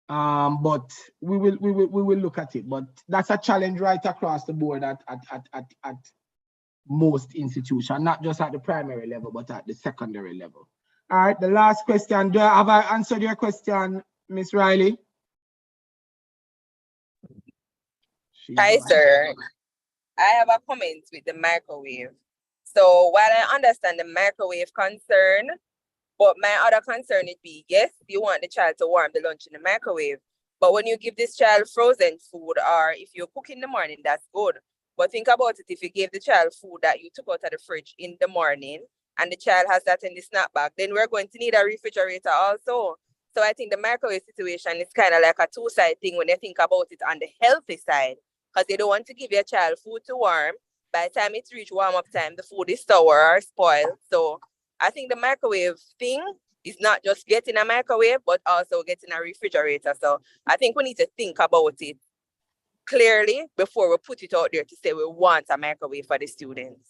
But we will look at it. But that's a challenge right across the board at most institutions, not just at the primary level, but at the secondary level. All right, the last question. Have I answered your question, Miss Riley? Hi, sir. I have a comment with the microwave. So while I understand the microwave concern, but my other concern would be, yes, you want the child to warm the lunch in the microwave, but when you give this child frozen food, or if you cook in the morning, that's good. But think about it, if you gave the child food that you took out of the fridge in the morning, and the child has that in the snack bag, then we're going to need a refrigerator also. So I think the microwave situation is kind of like a two-side thing when you think about it on the healthy side, because you don't want to give your child food to warm. By the time it's reached warm-up time, the food is sour or spoiled. So I think the microwave thing is not just getting a microwave, but also getting a refrigerator. So I think we need to think about it clearly before we put it out there to say we want a microwave for the students.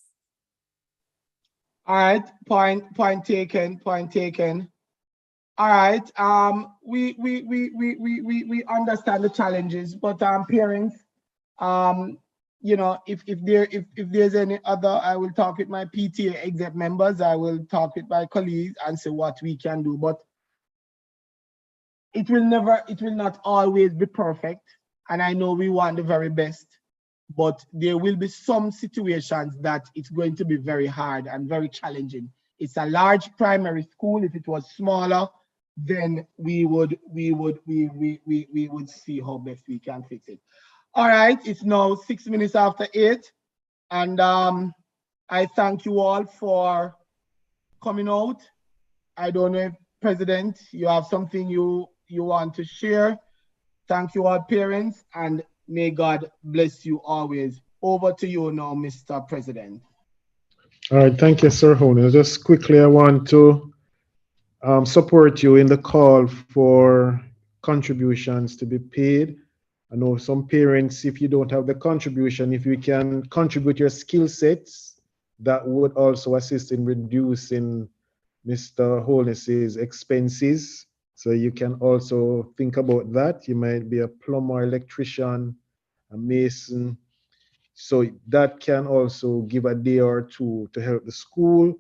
All right, point taken. All right, we understand the challenges, but parents, you know, if there's any other, I will talk with my PTA exec members, I will talk with my colleagues and see what we can do. But it will not always be perfect. And I know we want the very best, but there will be some situations that it's going to be very hard and very challenging. It's a large primary school. If it was smaller, then we would see how best we can fix it. All right, it's now 6 minutes after 8, and I thank you all for coming out. I don't know if, President, you have something you want to share. Thank you all, parents, and may God bless you always. Over to you now, Mr. President. All right, thank you, Sir Honey. Just quickly, I want to support you in the call for contributions to be paid. I know some parents, if you don't have the contribution, if you can contribute your skill sets, that would also assist in reducing Mr. Holness's expenses. So you can also think about that. You might be a plumber, electrician, a mason. So that can also give a day or two to help the school.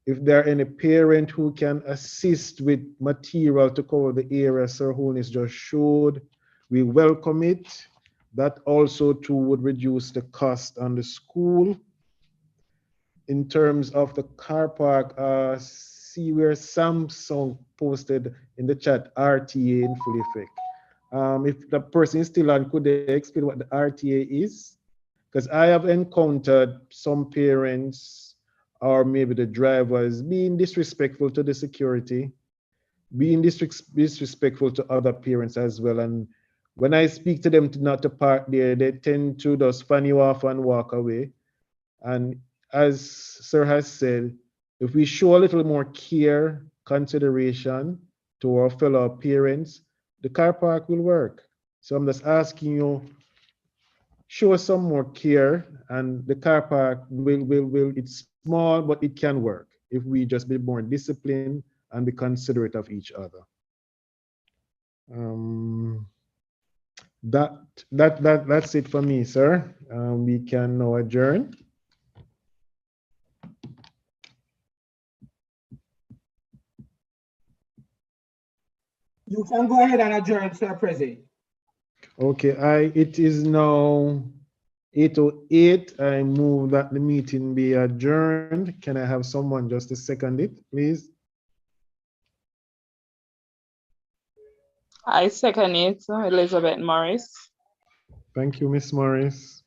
If there are any parent who can assist with material to cover the area Sir Holness just showed, we welcome it. That also too would reduce the cost on the school. In terms of the car park, see where Samsung posted in the chat RTA in full effect. If the person is still on, could they explain what the RTA is? Because I have encountered some parents or maybe the drivers being disrespectful to the security, being disrespectful to other parents as well. And when I speak to them not to park there, they tend to just fan you off and walk away. And as Sir has said, if we show a little more care, consideration to our fellow parents, the car park will work. So I'm just asking you, show some more care, and the car park will it's small, but it can work if we just be more disciplined and be considerate of each other. That's it for me, sir. We can now adjourn. You can go ahead and adjourn, Sir President. Okay, it is now 8:08. I move that the meeting be adjourned. Can I have someone just to second it, please? I second it, Elizabeth Morris. Thank you, Miss Morris.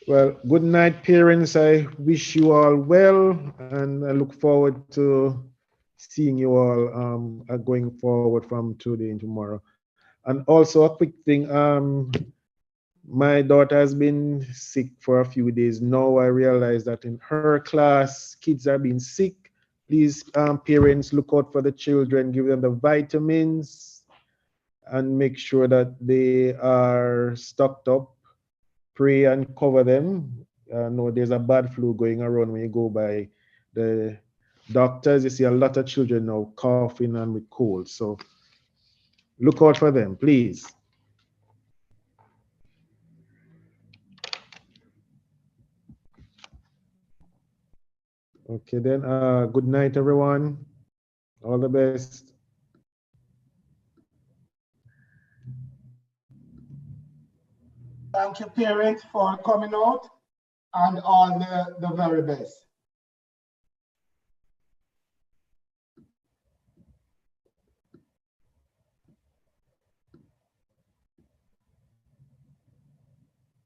Well, good night, parents. I wish you all well, and I look forward to seeing you all going forward from today and tomorrow. And also a quick thing, my daughter has been sick for a few days. Now I realize that in her class, kids are being sick. Please, parents, look out for the children, give them the vitamins, and make sure that they are stocked up. Pray and cover them. No, there's a bad flu going around when you go by the doctors. You see a lot of children now coughing and with colds. So look out for them, please. Okay, then good night, everyone. All the best. Thank you, parents, for coming out, and all the very best.